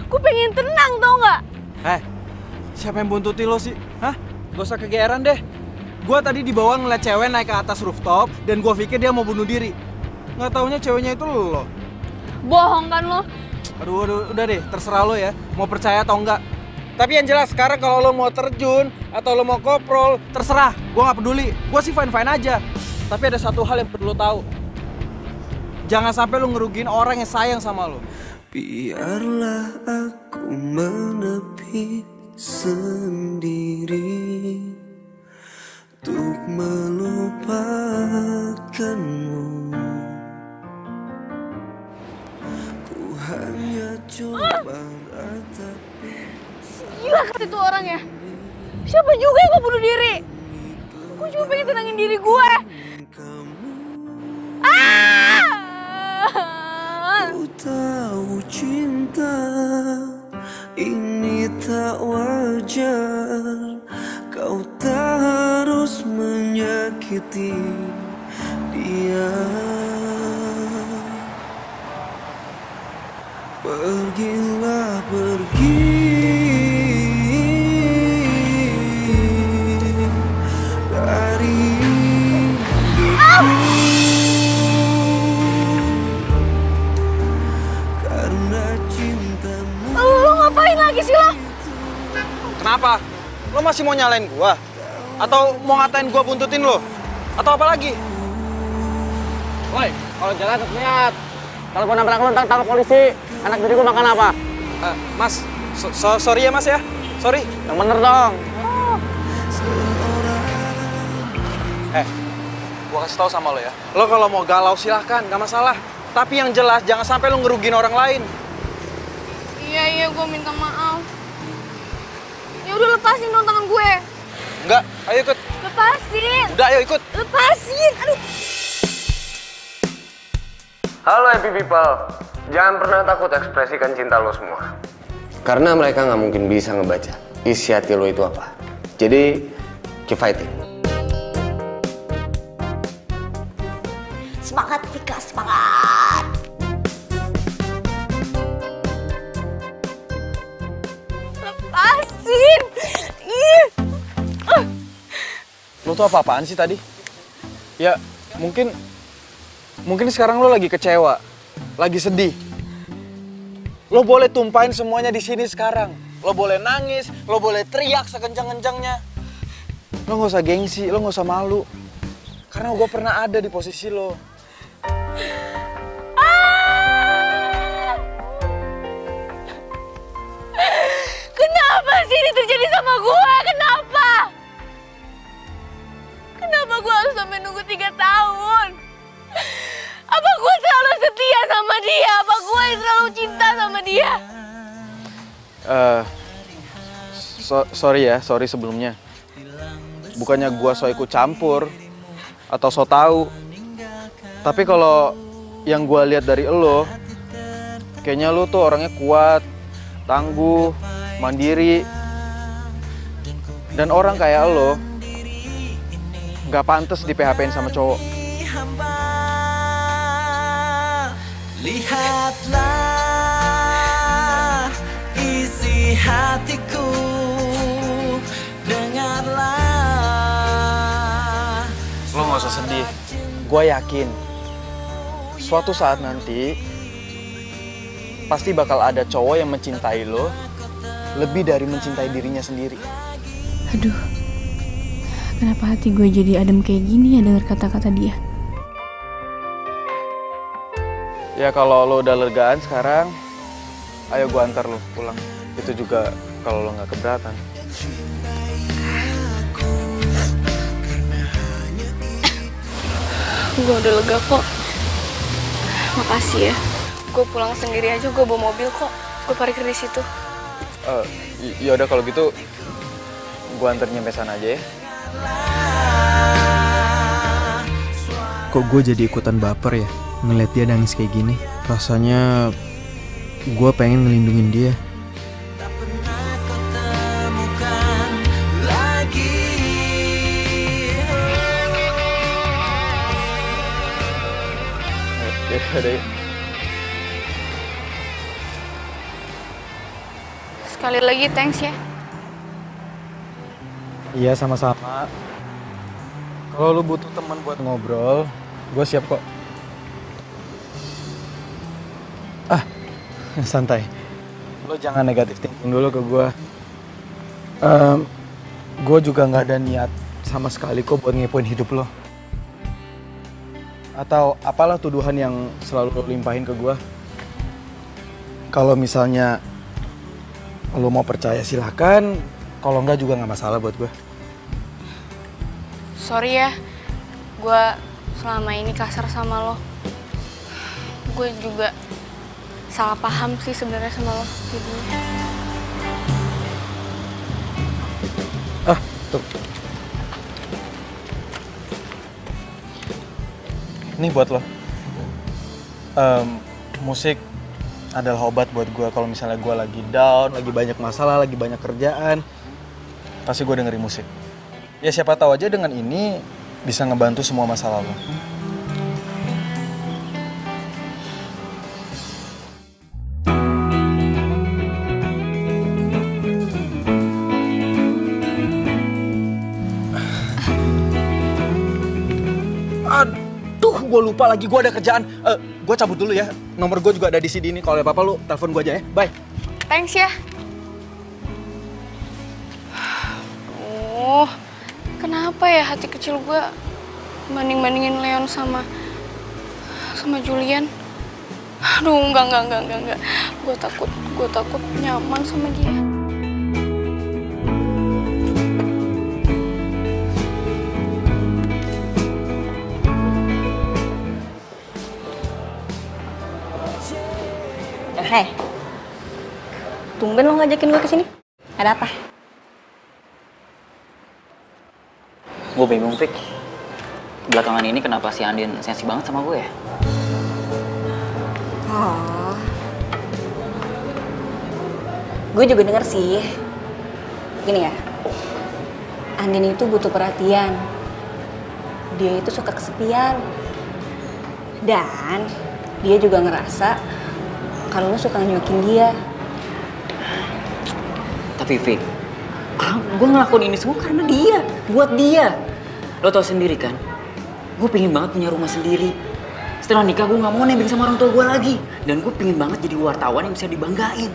Gue pengen tenang, tau nggak? Siapa yang buntuti lo sih? Hah? Gak usah kegeeran deh. Gue tadi dibawa ngeliat cewek naik ke atas rooftop dan gue pikir dia mau bunuh diri. Nggak taunya ceweknya itu lo. Bohong kan lo? Aduh, udah deh, terserah lo ya. Mau percaya atau enggak. Tapi yang jelas sekarang kalau lo mau terjun atau lo mau koprol, terserah. Gue nggak peduli. Gue sih fine-fine aja. Tapi ada satu hal yang perlu lo tahu. Jangan sampai lo ngerugiin orang yang sayang sama lo. Biarlah aku menepi sendiri untuk melupakanmu. Ku hanya coba ratapi. Gila kan itu orangnya. Siapa juga yang mau bunuh diri? Gue cuma pengen tenangin diri gue. cinta ini tak wajar. Kau tak harus menyakiti dia. Pergilah pergi dari hidupku, karena cintamu. Lo ngapain lagi sih lo? Kenapa? Lo masih mau nyalain gua? Atau mau ngatain gua buntutin lo? Atau apa lagi? Woi, kalau jalan lihat. Kalau gua nabrak lu ntar tangkap polisi. Anak diri gua makan apa? Mas, sorry ya mas ya. Sorry. Yang bener dong. Gua kasih tahu sama lo ya. Lo kalau mau galau silahkan, nggak masalah. Tapi yang jelas jangan sampai lo ngerugiin orang lain. Iya, gue minta maaf. Ya udah lepasin dong tangan gue. Enggak, ayo ikut. Lepasin. Udah, ayo ikut. Lepasin. Aduh. Halo happy people, jangan pernah takut ekspresikan cinta lo semua. Karena mereka nggak mungkin bisa ngebaca isi hati lo itu apa. Jadi, keep fighting. Semangat Vika, semangat. Lepasin. Lo tuh apa-apaan sih tadi? Ya, mungkin sekarang lo lagi kecewa, lagi sedih. Lo boleh tumpahin semuanya di sini sekarang. Lo boleh nangis, lo boleh teriak sekencang-kencangnya. Lo nggak usah gengsi, lo nggak usah malu. Karena gue pernah ada di posisi lo. Kenapa sih ini terjadi sama gue? Kenapa? Kenapa gue harus sampai nunggu 3 tahun? Apa gue selalu setia sama dia? Apa gue selalu cinta sama dia? Sorry sebelumnya. Bukannya gue so ikut campur atau so tahu. Tapi kalau yang gue lihat dari lo, kayaknya lo tuh orangnya kuat, tangguh, mandiri. Dan orang kayak lo nggak pantas di PHP-in sama cowok. Lihatlah isi hatiku, dengarlah. Lo nggak usah sedih. Gue yakin suatu saat nanti pasti bakal ada cowok yang mencintai lo lebih dari mencintai dirinya sendiri. Aduh, kenapa hati gue jadi adem kayak gini ya dengar kata-kata dia? Ya kalau lo udah legaan sekarang, ayo gue antar lo pulang. Itu juga kalau lo nggak keberatan. Gue udah lega kok. Makasih ya. Gue pulang sendiri aja, gue bawa mobil kok. Gue parkir di situ. Ya udah kalau gitu, gue antar nyampe sana aja ya. Kok gue jadi ikutan baper ya ngeliat dia nangis kayak gini. Rasanya gue pengen ngelindungin dia. Yaudah yuk. Sekali lagi thanks ya. Iya sama-sama. Kalau lu butuh teman buat ngobrol, gue siap kok. Santai. Lo jangan negatif thinking dulu ke gue. Gue juga nggak ada niat sama sekali kok buat ngepoin hidup lo. Atau apalah tuduhan yang selalu lo limpahin ke gue. Kalau misalnya lo mau percaya silahkan. Kalau enggak juga nggak masalah buat gue. Sorry ya, gue selama ini kasar sama lo. Gue juga salah paham sih sebenarnya sama lo jadinya. Tuh. Ini buat lo. Musik adalah obat buat gue kalau misalnya gue lagi down, lagi banyak masalah, lagi banyak kerjaan. Pasti gue dengerin musik. Ya siapa tahu aja dengan ini bisa ngebantu semua masalah lo. Aduh, gue lupa lagi, gue ada kerjaan. Gue cabut dulu ya. Nomor gue juga ada di CD ini. Kalau ada apa-apa lu telepon gue aja ya. Bye. Thanks ya. Oh, kenapa ya hati kecil gue banding-bandingin Leon sama Julian? Aduh, enggak. Gue takut nyaman sama dia. Hei, tumben lo ngajakin gue kesini. Ada apa? Gue bingung, Fik. Belakangan ini kenapa si Andin sensi banget sama gue ya? Oh, gue juga denger sih. Gini ya, Andin itu butuh perhatian. Dia itu suka kesepian. Dan dia juga ngerasa kalau lo suka nyuakin dia. Tapi Fik, gue ngelakuin ini semua karena dia, buat dia. Lo tau sendiri kan, gue pengen banget punya rumah sendiri. Setelah nikah gue gak mau nebeng sama orang tua gue lagi. Dan gue pengen banget jadi wartawan yang bisa dibanggain.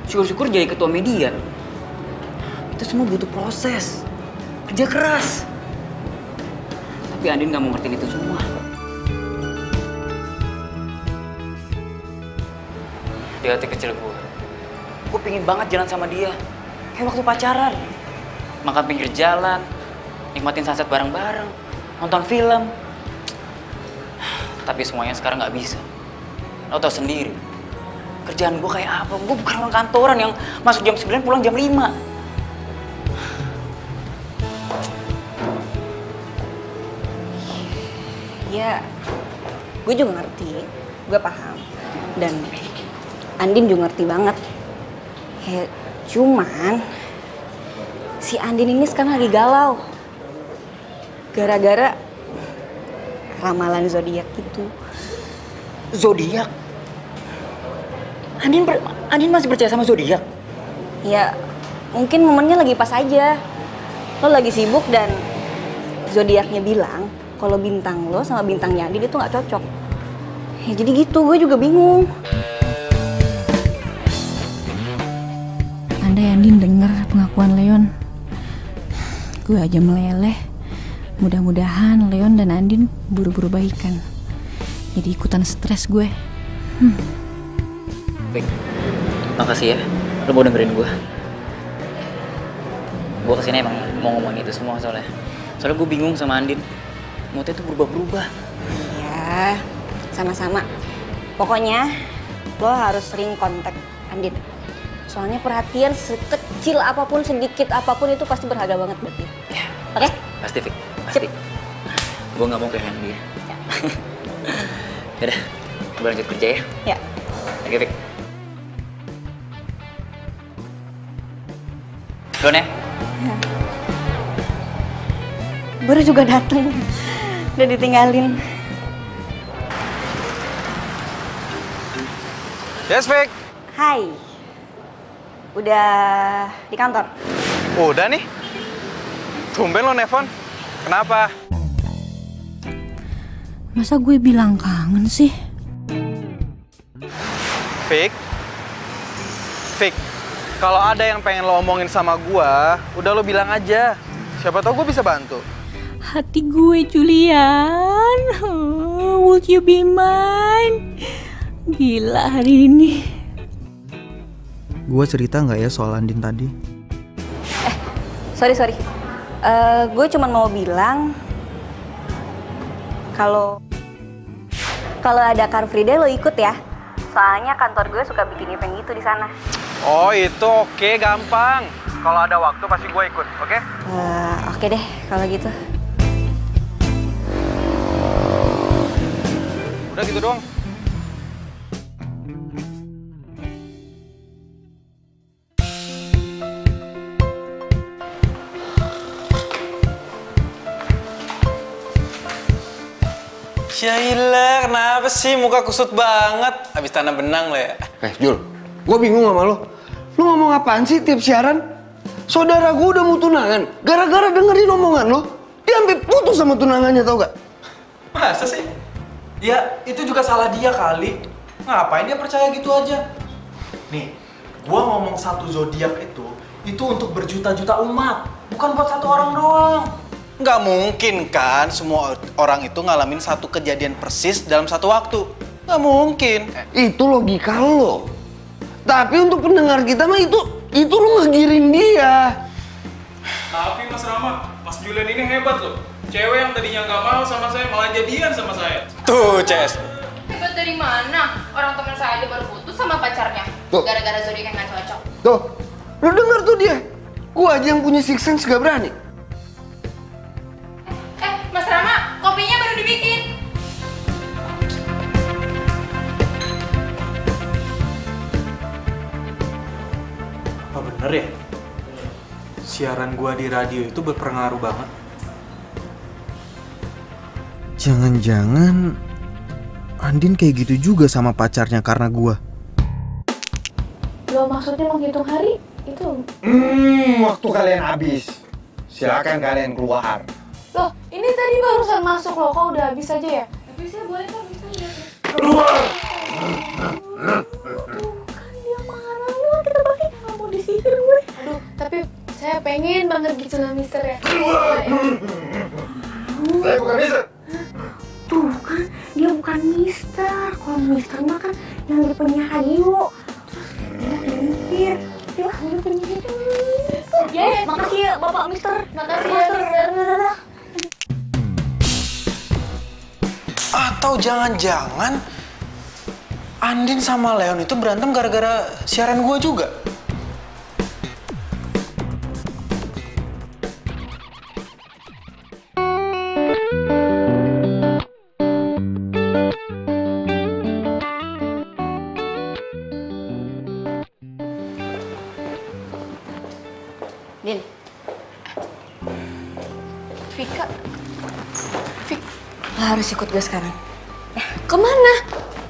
Syukur-syukur jadi ketua media. Itu semua butuh proses, kerja keras. Tapi Andin gak mau ngertiin itu semua. Di hati kecil gue pengen banget jalan sama dia. Kayak waktu pacaran. Makan pinggir jalan, nikmatin sunset bareng-bareng, nonton film. Tapi semuanya sekarang nggak bisa. Lo tau sendiri, kerjaan gue kayak apa? Gue bukan orang kantoran yang masuk jam 9 pulang jam 5. Ya, gue juga ngerti, gue paham. Dan Andin juga ngerti banget. Ya, cuman si Andin ini sekarang lagi galau. Gara-gara ramalan zodiak gitu. Zodiak? Andin masih percaya sama zodiak? Ya, mungkin momennya lagi pas aja. Lo lagi sibuk dan zodiaknya bilang kalau bintang lo sama bintangnya Andin itu nggak cocok. Ya jadi gitu, gue juga bingung. Andai Andin denger pengakuan Leon, gue aja meleleh. Mudah-mudahan Leon dan Andin buru-buru baikan. Jadi ikutan stres gue. Baik, makasih ya. Lo mau dengerin gue. Gue kesini emang mau ngomongin itu semua soalnya. Soalnya gue bingung sama Andin. Moodnya tuh berubah-berubah. Ya, sama-sama. Pokoknya lo harus sering kontak Andin. Soalnya perhatian sekecil apapun, sedikit apapun itu pasti berharga banget buat dia. Ya, oke? Pasti, Fik. Pasti. Gue gak mau kehilangan dia. Yaudah, gue lanjut kerja ya. Ya. Oke, Fik. Don ya? Baru juga dateng. Udah ditinggalin. Yes, Fik. Hai. Udah di kantor? Udah nih. Tumben lo nelfon. Kenapa? Masa gue bilang kangen sih? Fik. Kalau ada yang pengen lo omongin sama gua, udah lo bilang aja. Siapa tahu gue bisa bantu. Hati gue, Julian. Would you be mine? Gila hari ini. Gue cerita nggak ya soal Andin tadi? Sorry. Gue cuma mau bilang kalau ada Car Free Day lo ikut ya. Soalnya kantor gue suka bikin event gitu di sana. Oh itu oke, gampang. Kalau ada waktu pasti gue ikut, oke? Oke deh kalau gitu. Udah gitu doang. Yailah, kenapa sih muka kusut banget? Abis tanam benang lah ya. Jul, gue bingung sama lo. Lo ngomong apaan sih tiap siaran? Saudara gue udah mau tunangan. Gara-gara dengerin omongan lo, dia sampai putus sama tunangannya, tau gak? Masa sih? Ya, itu juga salah dia kali. Ngapain dia percaya gitu aja? Nih, gua ngomong satu zodiak itu untuk berjuta-juta umat, bukan buat satu orang doang. Nggak mungkin kan semua orang itu ngalamin satu kejadian persis dalam satu waktu. Nggak mungkin. Itu logika lo. Tapi untuk pendengar kita mah itu lo ngegiring dia. Tapi Mas Rama, Mas Julian ini hebat loh. Cewek yang tadinya nggak mau sama saya malah jadian sama saya. Tuh, Ces. Hebat dari mana? Orang teman saya aja baru putus sama pacarnya. Tuh. Gara-gara zodiak yang nggak cocok. Tuh, lo denger tuh dia. Gua aja yang punya six sense gak berani. Mas Rama, kopinya baru dibikin. Apa bener ya? Siaran gua di radio itu berpengaruh banget. Jangan-jangan Andin kayak gitu juga sama pacarnya karena gua. Lo maksudnya menghitung hari itu? Waktu kalian habis. Silakan kalian keluar. Loh, ini tadi barusan masuk loh, kok udah habis aja ya? Tapi saya boleh kan bisa lihat. Keluar! Kan dia marah, yuk kita balik. Nggak mau disihir gue. Aduh, tapi saya pengen banget gitu lah mister ya. Keluar! Saya bukan mister. Tuh kan, dia bukan mister. Kalau mister mah kan yang di penyiar radio. Terus dia mikir. Yuk, dia penyiar. Ya, makasih ya Bapak Mister. Makasih ya Mister. Atau jangan-jangan Andin sama Leon itu berantem gara-gara siaran gua juga? Din. Vika. Lo harus ikut gue sekarang. Kemana?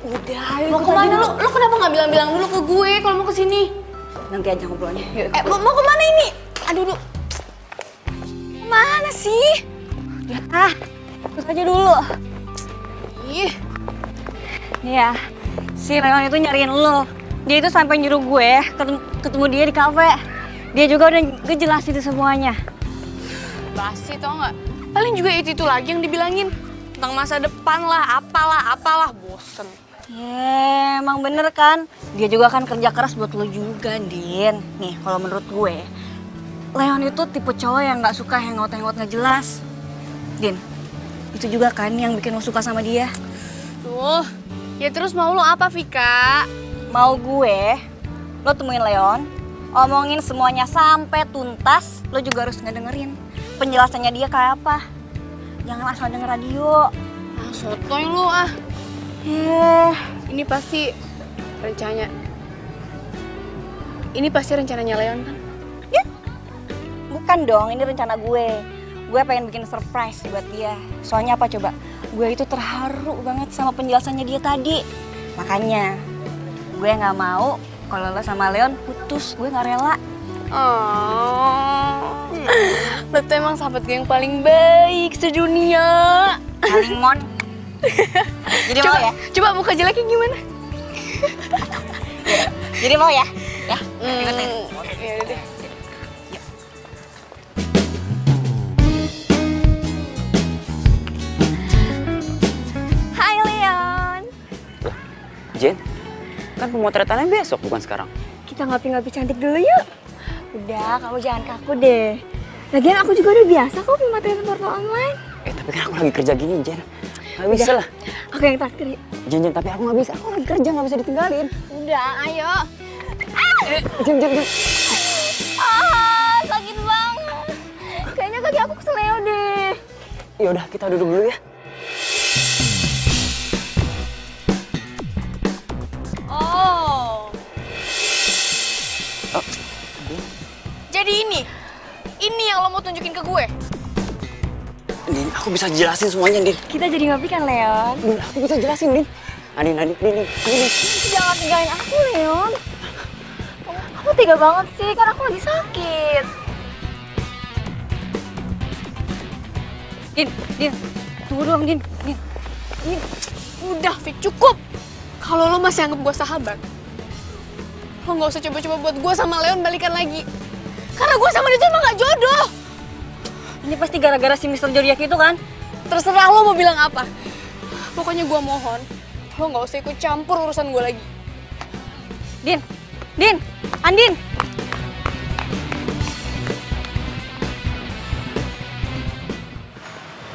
Udah, Mau kemana lu? Lu kenapa nggak bilang-bilang dulu ke gue kalau mau kesini? Nanti aja ngobrolnya. Yuk. Mau kemana ini? Aduh, mana sih? Ya, ikut aja dulu. Ih. Nih ya, si Leon itu nyariin lo. Dia itu sampai nyuruh gue ketemu dia di kafe. Dia juga udah ngejelasin itu semuanya. Basi tau nggak? Paling juga itu lagi yang dibilangin tentang masa depan lah, apalah, bosen. Emang bener kan? Dia juga kan kerja keras buat lo juga, Din. Nih, kalau menurut gue, Leon itu tipe cowok yang nggak suka hangout-hangout nggak jelas. Din, itu juga kan yang bikin lo suka sama dia. Tuh, ya terus mau lo apa, Vika? Mau gue, lo temuin Leon, omongin semuanya sampai tuntas, lo juga harus ngedengerin penjelasannya dia kayak apa. Jangan asal denger radio. Ah, sotoy lu ah. Ini pasti rencananya Leon kan? Ya. Bukan dong, ini rencana gue. Gue pengen bikin surprise buat dia. Soalnya apa coba? Gue itu terharu banget sama penjelasannya dia tadi. Makanya gue nggak mau kalau lo sama Leon putus. Gue nggak rela. Oh, lo tuh emang sahabat gue yang paling baik sedunia. Paling mon. Jadi coba, mau ya? Coba muka jeleknya gimana? Jadi mau ya? Ya, ikutin. Ya udah deh. Hai Leon. Jen, kan pemotretannya besok bukan sekarang. Kita ngopi-ngopi cantik dulu yuk. Udah, kamu jangan kaku deh. Lagian aku juga udah biasa kok pemotretan portal online. Tapi kan aku lagi kerja gini, Jen. Gak bisa lah. Aku yang traktir. Jen, tapi aku gak bisa. Aku lagi kerja, gak bisa ditinggalin. Udah, ayo. Jen. Sakit banget. Kayaknya kaki aku keseleo deh. Yaudah, kita duduk dulu ya. Jadi ini yang lo mau tunjukin ke gue? Din, aku bisa jelasin semuanya, Din. Kita jadi ngopi kan, Leon? Aku bisa jelasin, Din. Andin. Jangan tinggalin aku, Leon. Kamu tega banget sih, kan aku lagi sakit. Din, tunggu dong, Din. Udah, Fik, cukup. Kalau lo masih anggap gue sahabat, lo nggak usah coba-coba buat gue sama Leon balikan lagi. Karena gue sama dia tuh emang gak jodoh. Ini pasti gara-gara si Mr. Zodiac itu kan? Terserah lo mau bilang apa. Pokoknya gue mohon, lo nggak usah ikut campur urusan gue lagi. Din, Andin.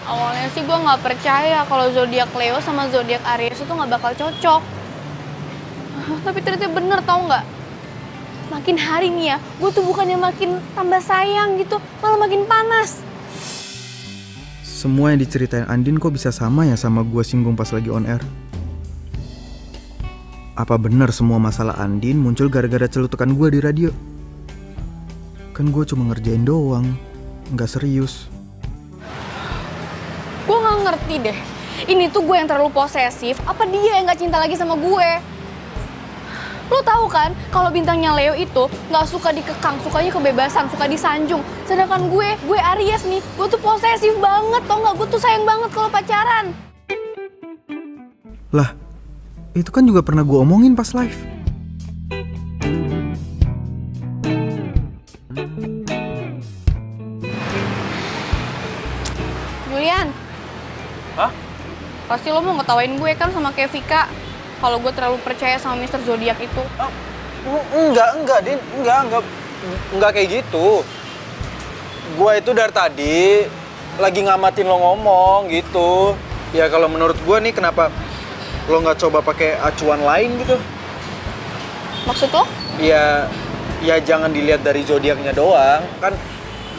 Awalnya sih gue nggak percaya kalau zodiak Leo sama zodiak Aries itu nggak bakal cocok. Tapi ternyata bener, tau nggak? Makin hari nih ya, gue tuh bukannya makin tambah sayang gitu, malah makin panas. Semua yang diceritain Andin kok bisa sama ya sama gue singgung pas lagi on air? Apa bener semua masalah Andin muncul gara-gara celutukan gue di radio? Kan gue cuma ngerjain doang, nggak serius. Gue nggak ngerti deh, ini tuh gue yang terlalu posesif, apa dia yang nggak cinta lagi sama gue? Lo tahu kan, kalau bintangnya Leo itu nggak suka dikekang, sukanya kebebasan, suka disanjung. Sedangkan gue Aries nih, gue tuh posesif banget, tau nggak? Gue tuh sayang banget kalau pacaran. Lah, itu kan juga pernah gue omongin pas live. Julian. Hah? Pasti lo mau ngetawain gue kan sama kayak Vika. Kalau gue terlalu percaya sama Mr. Zodiac itu. Enggak, Din. Enggak kayak gitu. Gua itu dari tadi lagi ngamatin lo ngomong gitu. Ya kalau menurut gua nih kenapa lo nggak coba pakai acuan lain gitu? Maksud lo? Ya jangan dilihat dari zodiaknya doang. Kan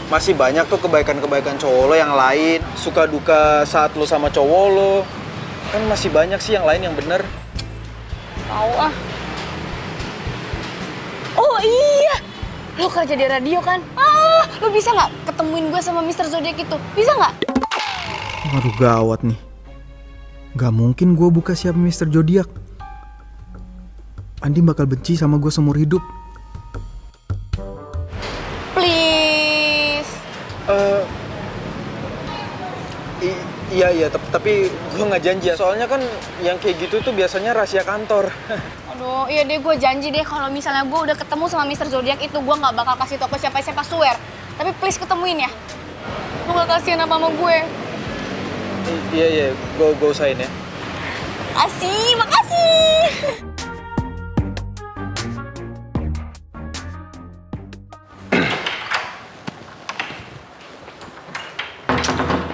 masih banyak tuh kebaikan-kebaikan cowok lo yang lain. Suka duka saat lo sama cowok lo. Kan masih banyak sih yang lain yang bener. Tahu ah. Oh iya, lo kerja di radio kan? Lo bisa nggak ketemuin gue sama Mr. Zodiac itu? Bisa nggak? Waduh, gawat nih. Gak mungkin gue buka siapa Mr. Zodiac. Andi bakal benci sama gue seumur hidup. Please. Iya, tapi gue nggak janji ya. Soalnya kan yang kayak gitu tuh biasanya rahasia kantor. Aduh, iya deh, gue janji deh kalau misalnya gue udah ketemu sama Mr. Zodiac itu, gue nggak bakal kasih tau ke siapa-siapa, swear. Tapi please ketemuin ya. Lu nggak kasihan apa sama gue? Iya, gue usahain ya. Makasih.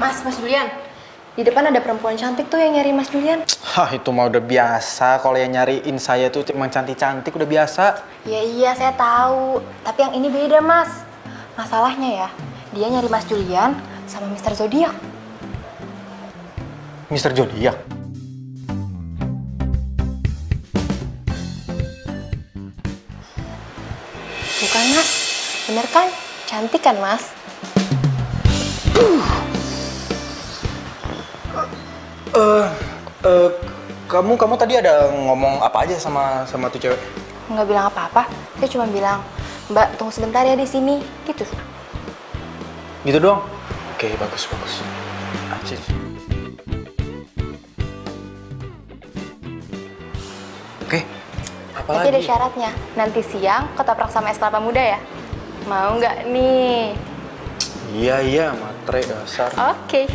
Mas Julian. Di depan ada perempuan cantik tuh yang nyari Mas Julian. Hah, itu mah udah biasa. Kalau yang nyariin saya tuh emang cantik-cantik, udah biasa. Iya, saya tahu. Tapi yang ini beda, Mas. Masalahnya ya, dia nyari Mas Julian sama Mr. Zodiac. Mr. Zodiac? Bukan, Mas. Bener kan? Cantik kan, Mas? Kamu tadi ada ngomong apa aja sama tuh cewek? Nggak bilang apa-apa. Saya cuma bilang, Mbak, tunggu sebentar ya di sini. Gitu. Gitu doang? Oke, bagus. Acil. Oke, apa Tapi lagi? ada syaratnya. Nanti siang ketoprak sama es kelapa muda ya. Mau nggak nih? Iya, matre dasar. Oke.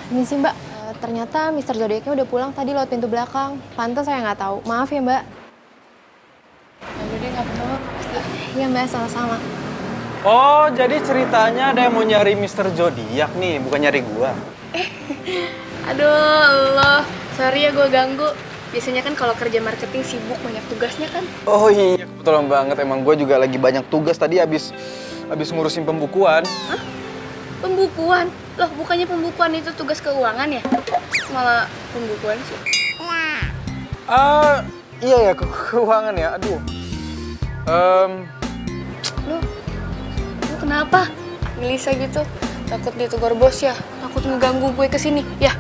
Ini sih Mbak, ternyata Mr. Zodiac-nya udah pulang tadi lewat pintu belakang. Pantes saya nggak tahu. Maaf ya Mbak. Jadi nggak perlu. Iya Mbak, sama-sama. Oh, jadi ceritanya ada yang mau nyari Mr. Zodiac nih, bukan nyari gua. Aduh, Allah. Sorry ya gue ganggu. Biasanya kan kalau kerja marketing sibuk, banyak tugasnya kan. Oh iya, kebetulan banget. Emang gua juga lagi banyak tugas tadi abis ngurusin pembukuan. Hah? Pembukuan? Loh, bukannya pembukuan itu tugas keuangan ya? Malah pembukuan sih. Iya ya, keuangan ya. Aduh. Kenapa? Gelisah gitu. Takut ditegur bos ya? Takut ngeganggu gue kesini, ya?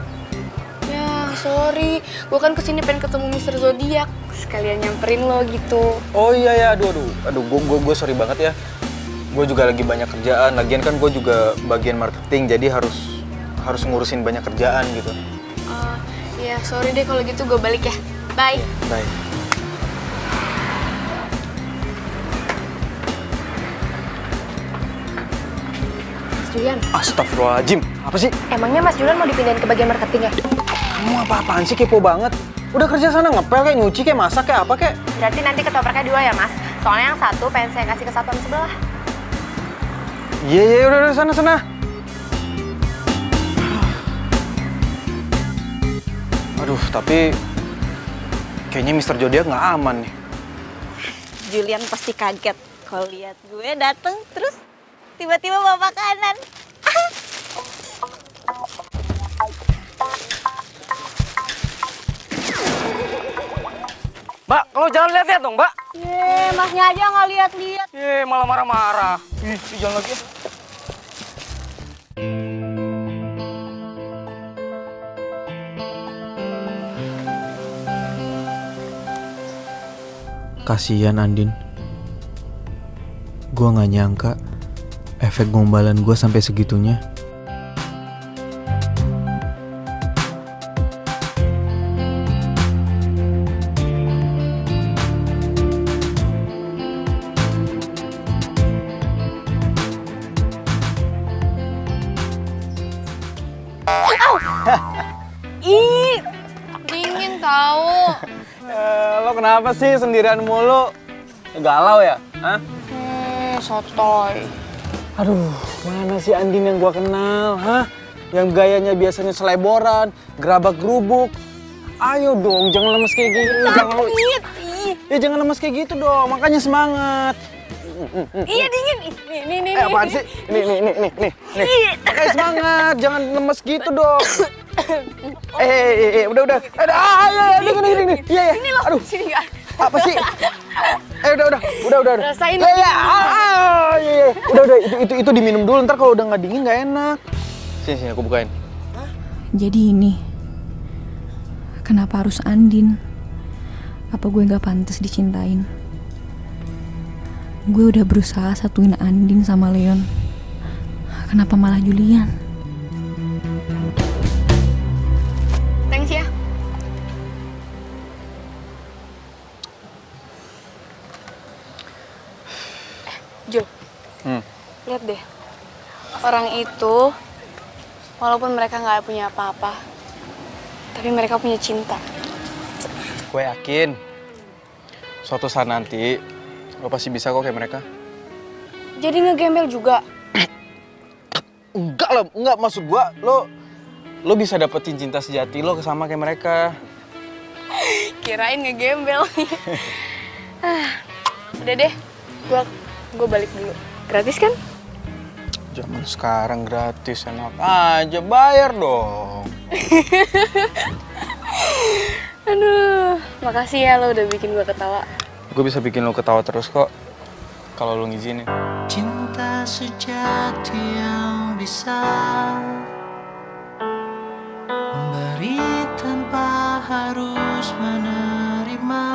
Ya, sorry. Gue kan kesini pengen ketemu Mr. Zodiac. Sekalian nyamperin lo gitu. Oh iya ya, aduh, gue sorry banget ya. Gue juga lagi banyak kerjaan. Lagian kan gue juga bagian marketing, jadi harus ngurusin banyak kerjaan gitu. Ya, sorry deh kalau gitu, gue balik ya. Bye. Bye. Mas Julian. Astagfirullahaladzim, apa sih? Emangnya Mas Julian mau dipindahin ke bagian marketing ya? Kamu apa-apaan sih, kepo banget? Udah kerja sana ngepel kayak nyuci kayak masak kayak apa kayak? Berarti nanti ketopraknya 2 ya Mas? Soalnya yang satu pengen saya kasih ke satuan sebelah. Iya, udah sana. Aduh, tapi kayaknya Mr. Zodiac nggak aman nih. Julian pasti kaget kalau lihat gue dateng terus tiba-tiba bawa makanan. Mbak, kalau jangan lihat-lihat dong, Mbak. Masnya aja nggak lihat-lihat. Malah marah-marah. Jangan lagi ya. Kasian Andin. Gue gak nyangka efek gombalan gue sampai segitunya. Ih, dingin tahu. Lo kenapa sih sendirian mulu? Galau ya? Hah? Sotoy. Aduh, mana sih Andin yang gua kenal, hah? Yang gayanya biasanya seleboran, gerabak gerubuk. Ayo dong, jangan lemes kayak gitu. Jangan lemes kayak gitu dong, makanya semangat. Iya dingin. Nih. Apaan sih? Nih. Makanya semangat, jangan lemes gitu dong. Udah. Gini. Iya. Ini loh, Aduh. sini nggak? Apa sih? Udah. Rasain. Iya. Udah. Itu diminum dulu, ntar kalau udah nggak dingin nggak enak. Sini, aku bukain. Jadi ini, kenapa harus Andin? Apa gue nggak pantas dicintain? Gue udah berusaha satuin Andin sama Leon. Kenapa malah Julian? Thanks ya. Jul, lihat deh. Orang itu, walaupun mereka nggak punya apa-apa, tapi mereka punya cinta. Gue yakin suatu saat nanti lo pasti bisa kok kayak mereka. Jadi ngegembel juga. Enggak maksud gua lo bisa dapetin cinta sejati lo sama kayak mereka. Kirain ngegembel. Udah deh, gua balik dulu. Gratis kan? Zaman sekarang gratis, enak aja, bayar dong. Aduh, makasih ya lo udah bikin gua ketawa. Gue bisa bikin lo ketawa terus kok kalau lo ngizinin. Cinta sejati yang bisa memberi tanpa harus menerima.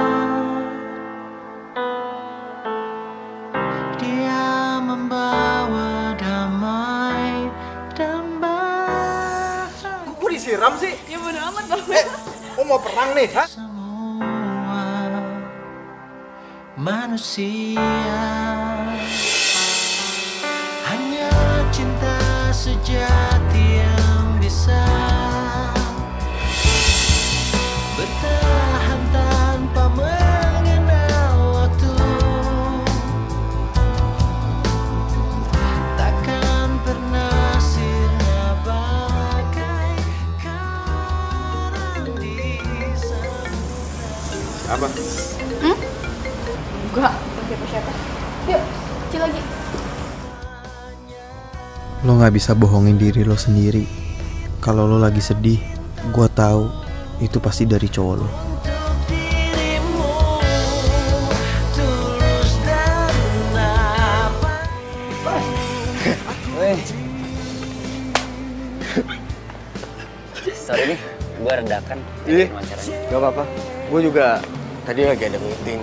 Dia membawa damai dan bahagia. Kok disiram sih? Ya bodo amat dong. Mau perang nih, hah? Manusia hanya cinta sejati yang bisa bertahan tanpa mengenal waktu, takkan pernah sirna bagai karang di samudra. Apa? Enggak, siapa-siapa. Yuk, kecil lagi. Lo nggak bisa bohongin diri lo sendiri. Kalau lo lagi sedih, gua tahu itu pasti dari cowok lo. Sorry nih, gue redakan. Iya, gak apa-apa. Gue juga tadi lagi ada meeting.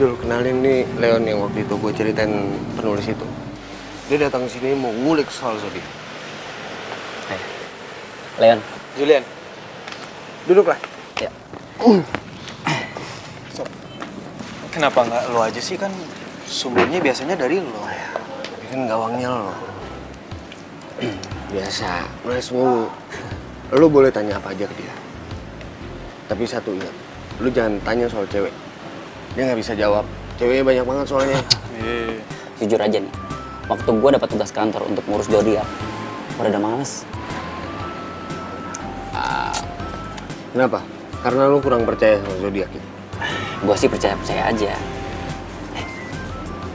Jul, kenalin nih Leon yang waktu itu gue ceritain penulis itu. Dia datang ke sini mau ngulik soal zodiak. Leon. Julian. Duduklah. Ya. So, kenapa nggak lo aja sih, kan sumbernya biasanya dari lo. Tapi kan gawangnya lo. Biasa, nulis mulu. Lo boleh tanya apa aja ke dia. Tapi satu ingat, lo jangan tanya soal cewek. Dia nggak bisa jawab. Ceweknya banyak banget soalnya. Jujur aja nih, waktu gue dapat tugas kantor untuk ngurus zodiak, gue udah males. Kenapa? Karena lo kurang percaya sama zodiak itu. Gue sih percaya-percaya aja.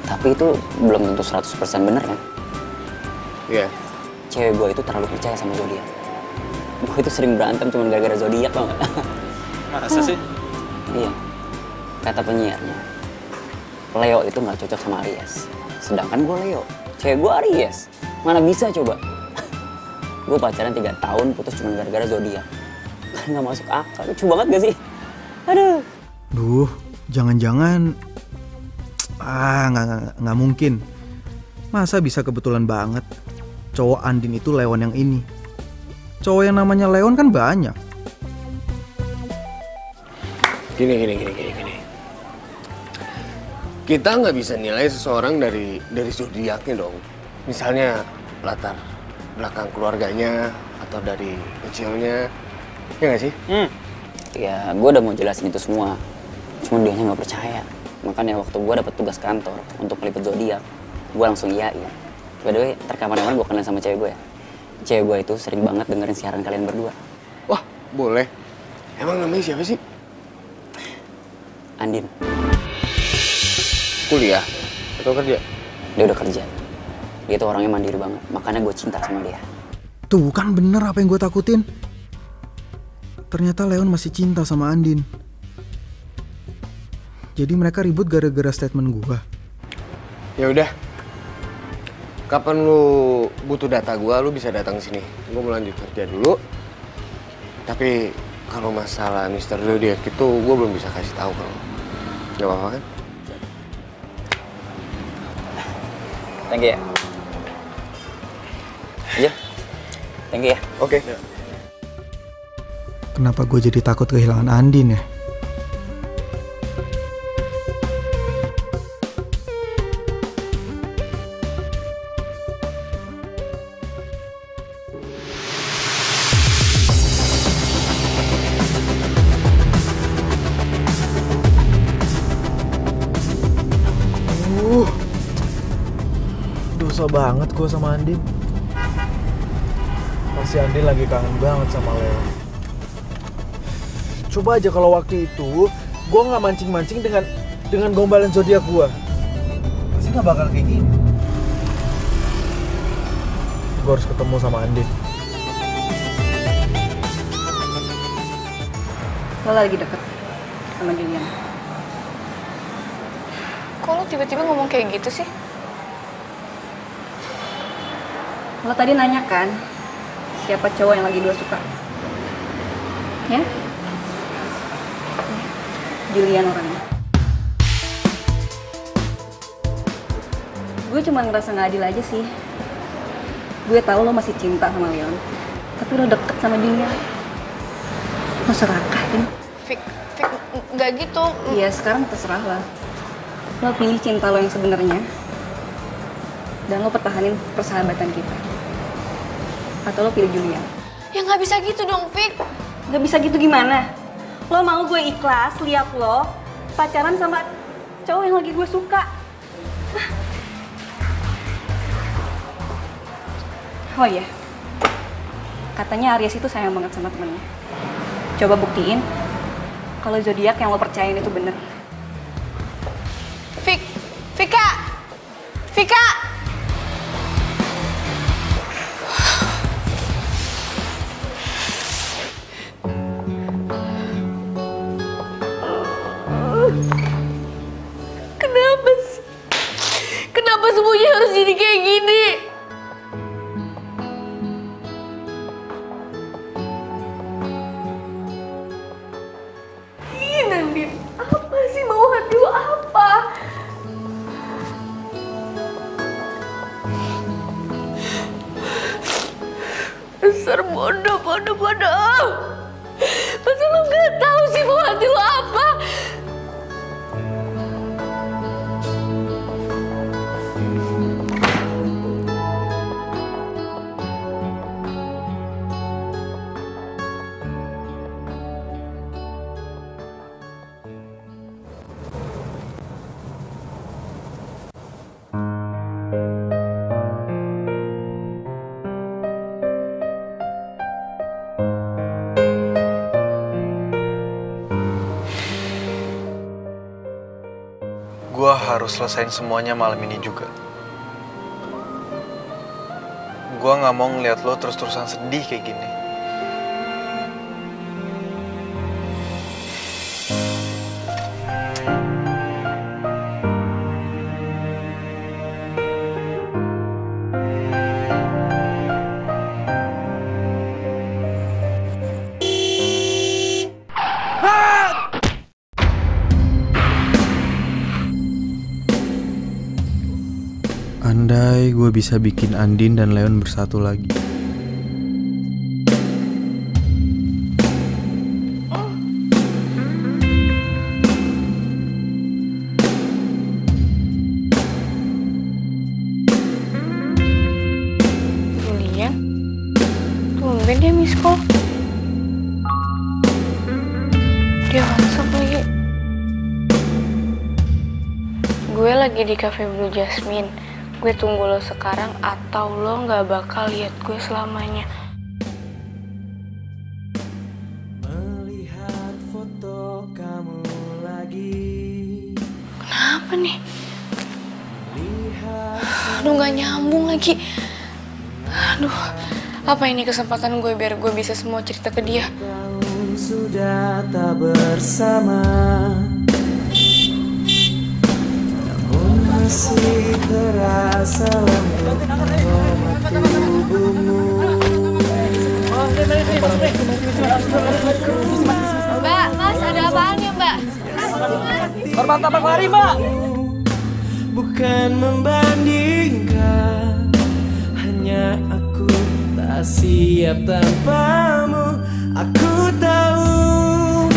Tapi itu belum tentu 100% bener kan? Iya. Cewek gue itu terlalu percaya sama zodiak. Gue itu sering berantem cuma gara-gara zodiak, tau gak? Masa sih? Iya. Kata penyiarnya, Leo itu nggak cocok sama Aries. Sedangkan gue Leo, cewek gue Aries. Mana bisa coba? Gue pacaran 3 tahun putus cuma gara-gara zodiak. Nggak masuk akal, lucu banget gak sih? Aduh. Duh, jangan-jangan... nggak mungkin. Masa bisa kebetulan banget cowok Andin itu Leon yang ini? Cowok yang namanya Leon kan banyak. Gini. Kita nggak bisa nilai seseorang dari zodiaknya dong. Misalnya latar belakang keluarganya atau dari kecilnya, ya nggak sih? Ya, gue udah mau jelasin itu semua. Cuma dianya nggak percaya. Makanya waktu gue dapet tugas kantor untuk meliput zodiak, gue langsung iyain. By the way, kapan-kapan gue kenal sama cewek gue ya. Cewek gue itu sering banget dengerin siaran kalian berdua. Wah, boleh. Emang namanya siapa sih? Andin. Kuliah atau kerja? Dia udah kerja. Dia tuh orangnya mandiri banget, makanya gue cinta sama dia. Tuh kan bener apa yang gue takutin. Ternyata Leon masih cinta sama Andin. Jadi mereka ribut gara-gara statement gue. Ya udah. Kapan lu butuh data gue, lu bisa datang sini. Gue mau lanjut kerja dulu. Tapi kalau masalah Mr. Zodiac itu gue belum bisa kasih tahu kalau. Gak apa-apa kan? Thank you ya. Iya. Thank you ya. Oke. Kenapa gue jadi takut kehilangan Andin ya? Dosa banget gue sama Andin. Pasti Andin lagi kangen banget sama Leo. Coba aja kalau waktu itu gue nggak mancing-mancing dengan gombalan zodiak gue, pasti nggak bakal kayak gini. Gue harus ketemu sama Andin. Lo lagi deket sama Julian. Kok lo tiba-tiba ngomong kayak gitu sih? Lo tadi nanya kan, siapa cowok yang lagi 2 suka? Ya? Julian orangnya. Gue cuma ngerasa gak adil aja sih. Gue tahu lo masih cinta sama Leon, tapi lo deket sama Julian. Lo serakah kan? Fik, gak gitu. Iya, sekarang terserah lah. Lo pilih cinta lo yang sebenarnya, dan lo pertahanin persahabatan kita. Atau lo pilih Julian. Ya nggak bisa gitu dong, Fik. Nggak bisa gitu gimana? Lo mau gue ikhlas lihat lo pacaran sama cowok yang lagi gue suka? Oh iya, katanya Aries itu sayang banget sama temennya. Coba buktiin kalau zodiak yang lo percayain itu bener. Vika! Kenapa semuanya harus jadi kayak gini? Dasar bodoh. Masa lo gak tahu sih mau hati lo apa? Gua harus selesain semuanya malam ini juga. Gua nggak mau ngeliat lo terus-terusan sedih kayak gini. Andai gue bisa bikin Andin dan Leon bersatu lagi. Julian? Tumben dia miss call. Dia WhatsApp lagi. Gue lagi di Cafe Blue Jasmine. Gue tunggu lo sekarang atau lo gak bakal lihat gue selamanya. Melihat foto kamu lagi. Kenapa nih? Aduh gak nyambung lagi. Aduh, apa ini kesempatan gue biar gue bisa semua cerita ke dia? Kamu sudah tak bersama. Masih terasa lembut tubuhmu. Mbak, Mas, ada apaan ya, Mbak? Martabak lari, Mbak. Bukan membandingkan, hanya aku tak siap tanpamu. Aku tahu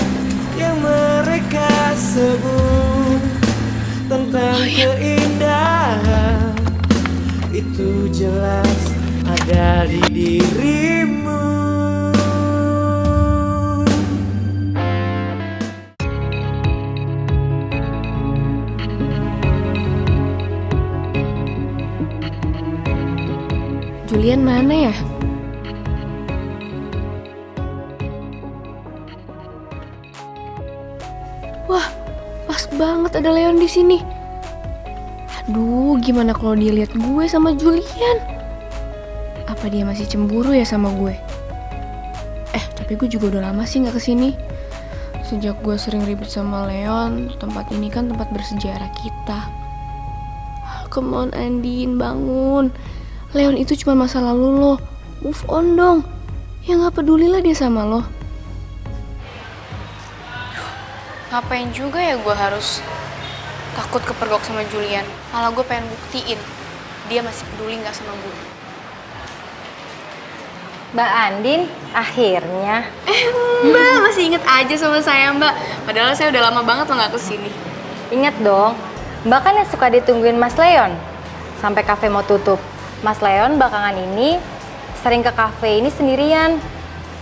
yang mereka sebut tentang keindahan itu jelas ada di dirimu. Julian mana ya? Wah, pas banget ada Leon di sini. Aduh, gimana kalau dia lihat gue sama Julian? Apa dia masih cemburu ya sama gue? Tapi gue juga udah lama sih nggak kesini. Sejak gue sering ribut sama Leon, tempat ini kan tempat bersejarah kita. Come on Andin, bangun. Leon itu cuma masa lalu lo. Move on dong. Ya nggak pedulilah dia sama lo. Ngapain juga ya gue harus takut kepergok sama Julian? Malah gue pengen buktiin dia masih peduli nggak sama gue. Mbak Andin, akhirnya. Mbak masih inget aja sama saya Mbak. Padahal saya udah lama banget lo nggak kesini. Ingat dong, Mbak kan yang suka ditungguin Mas Leon sampai kafe mau tutup. Mas Leon belakangan ini sering ke kafe ini sendirian.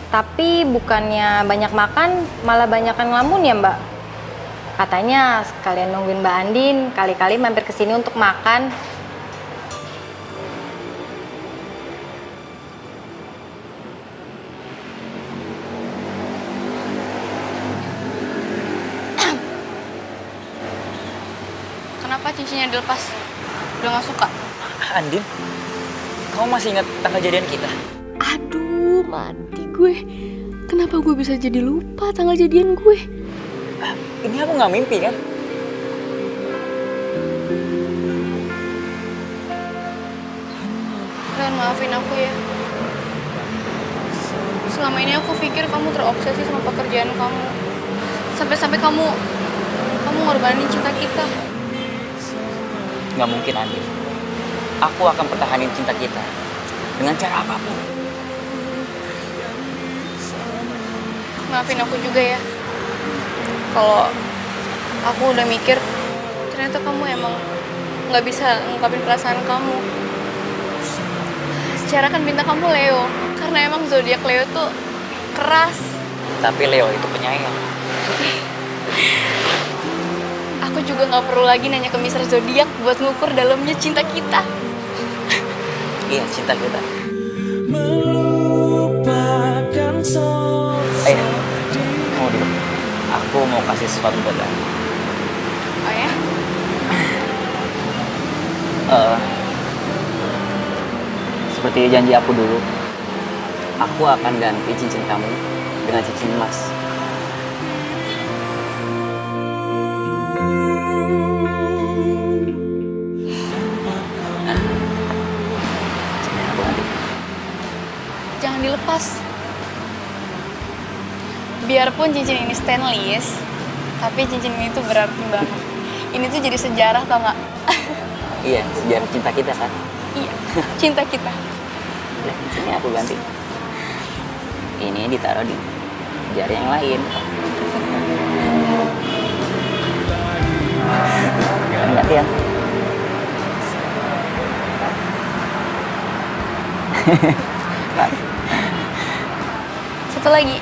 Tapi bukannya banyak makan, malah banyakan ngelamun ya Mbak. Katanya sekalian nungguin Mbak Andin, kali-kali mampir ke sini untuk makan. Kenapa cincinnya dilepas? Udah gak suka? Andin, kamu masih ingat tanggal jadian kita? Aduh, mati gue. Kenapa gue bisa jadi lupa tanggal jadian gue? Ini aku nggak mimpi kan? Leon, maafin aku ya. Selama ini aku pikir kamu terobsesi sama pekerjaan kamu. Sampai-sampai kamu ngorbanin cinta kita. Nggak mungkin, Andin. Aku akan pertahanin cinta kita dengan cara apapun. maafin aku juga ya. Kalau aku udah mikir, ternyata kamu emang nggak bisa ngungkapin perasaan kamu. Secara kan bintang kamu Leo, karena emang zodiak Leo tuh keras. Tapi Leo itu penyayang. Aku juga nggak perlu lagi nanya ke Mr. Zodiak buat ngukur dalamnya cinta kita. Iya, cinta kita. Kamu dulu. Aku mau kasih sesuatu buat kamu. Oh ya? Seperti janji aku dulu, aku akan ganti cincin kamu dengan cincin emas. Jangan dilepas. Biarpun cincin ini stainless, tapi cincin ini tuh berarti banget. Ini tuh jadi sejarah, tau gak? Iya, sejarah cinta kita kan? Iya, cinta kita. Nah, sini aku ganti. Ini ditaruh di jari yang lain. Gantian. Satu lagi.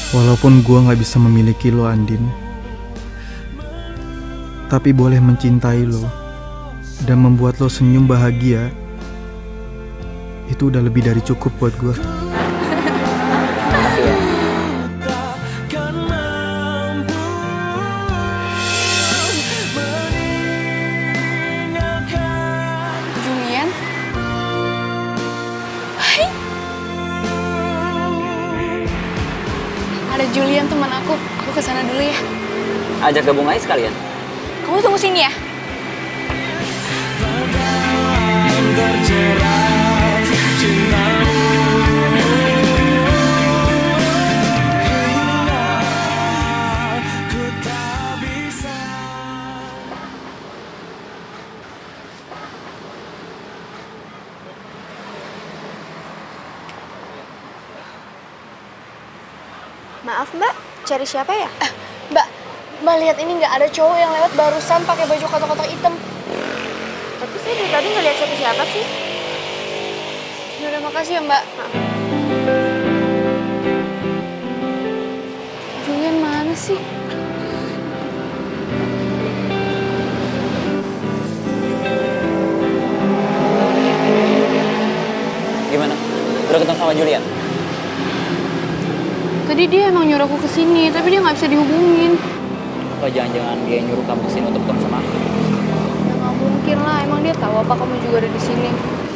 Walaupun gue gak bisa memiliki lo, Andin, tapi boleh mencintai lo dan membuat lo senyum bahagia, itu udah lebih dari cukup buat gue. Makasih ya. Julian? Hai. Ada Julian teman aku kesana dulu ya. Ajak gabung aja sekalian. Kamu tunggu sini ya. Maaf Mbak, cari siapa ya? Mbak lihat ini nggak, ada cowok yang lewat barusan pakai baju kotak-kotak hitam. Tapi saya dari tadi nggak lihat siapa-siapa sih. Yaudah, makasih ya Mbak. Julian mana sih? Gimana? Udah ketemu sama Julian? Tadi dia emang nyuruh aku kesini, tapi dia nggak bisa dihubungin. Apa jangan-jangan dia nyuruh kamu kesini untuk ketemu sama aku? Ya nggak mungkin lah, emang dia tahu apa kamu juga ada di sini.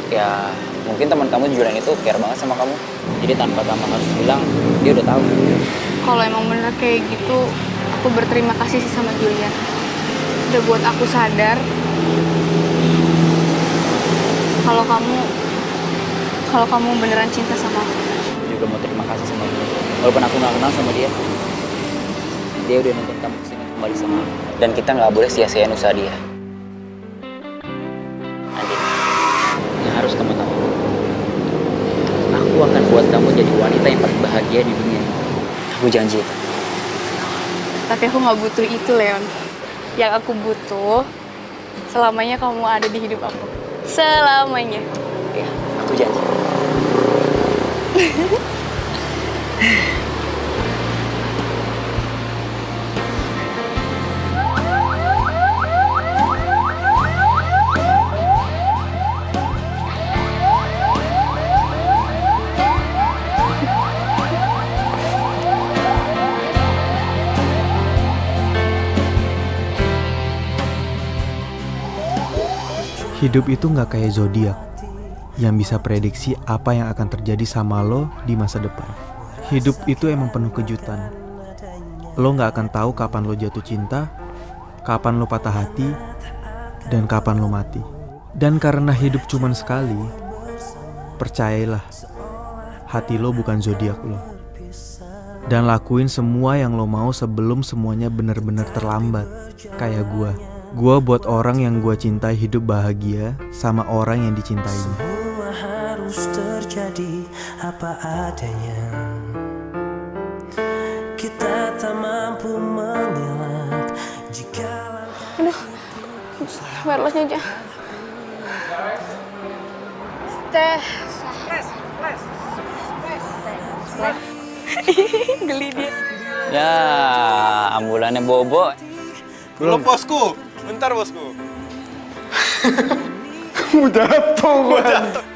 Ya, mungkin teman kamu Julian itu care banget sama kamu. Jadi tanpa kamu harus bilang, dia udah tahu. Kalau emang bener kayak gitu, aku berterima kasih sih sama Julian. Udah buat aku sadar kalau kamu beneran cinta sama aku. Aku juga mau terima kasih sama dia. Walaupun aku nggak kenal sama dia, dia udah nonton kamu kesini kembali sama aku. Dan kita nggak boleh sia-siain usaha dia. Andin, yang harus kamu tahu, aku akan buat kamu jadi wanita yang paling bahagia di dunia ini. Aku janji itu. Tapi aku nggak butuh itu, Leon. Yang aku butuh, selamanya kamu ada di hidup aku. Selamanya. Ya, aku janji. Hidup itu nggak kayak zodiak yang bisa prediksi apa yang akan terjadi sama lo di masa depan. Hidup itu emang penuh kejutan. Lo nggak akan tahu kapan lo jatuh cinta, kapan lo patah hati, dan kapan lo mati. Dan karena hidup cuman sekali, percayalah, hati lo bukan zodiak lo. Dan lakuin semua yang lo mau sebelum semuanya benar-benar terlambat. Kayak gue buat orang yang gue cintai hidup bahagia sama orang yang dicintainya. harus terjadi apa adanya. Kita tak mampu mengelak jika Aduh, wirelessnya aja. Teh. Geli dia. Ya, ambulannya bobo. Belum bosku, bentar bosku. Kamu jatuh,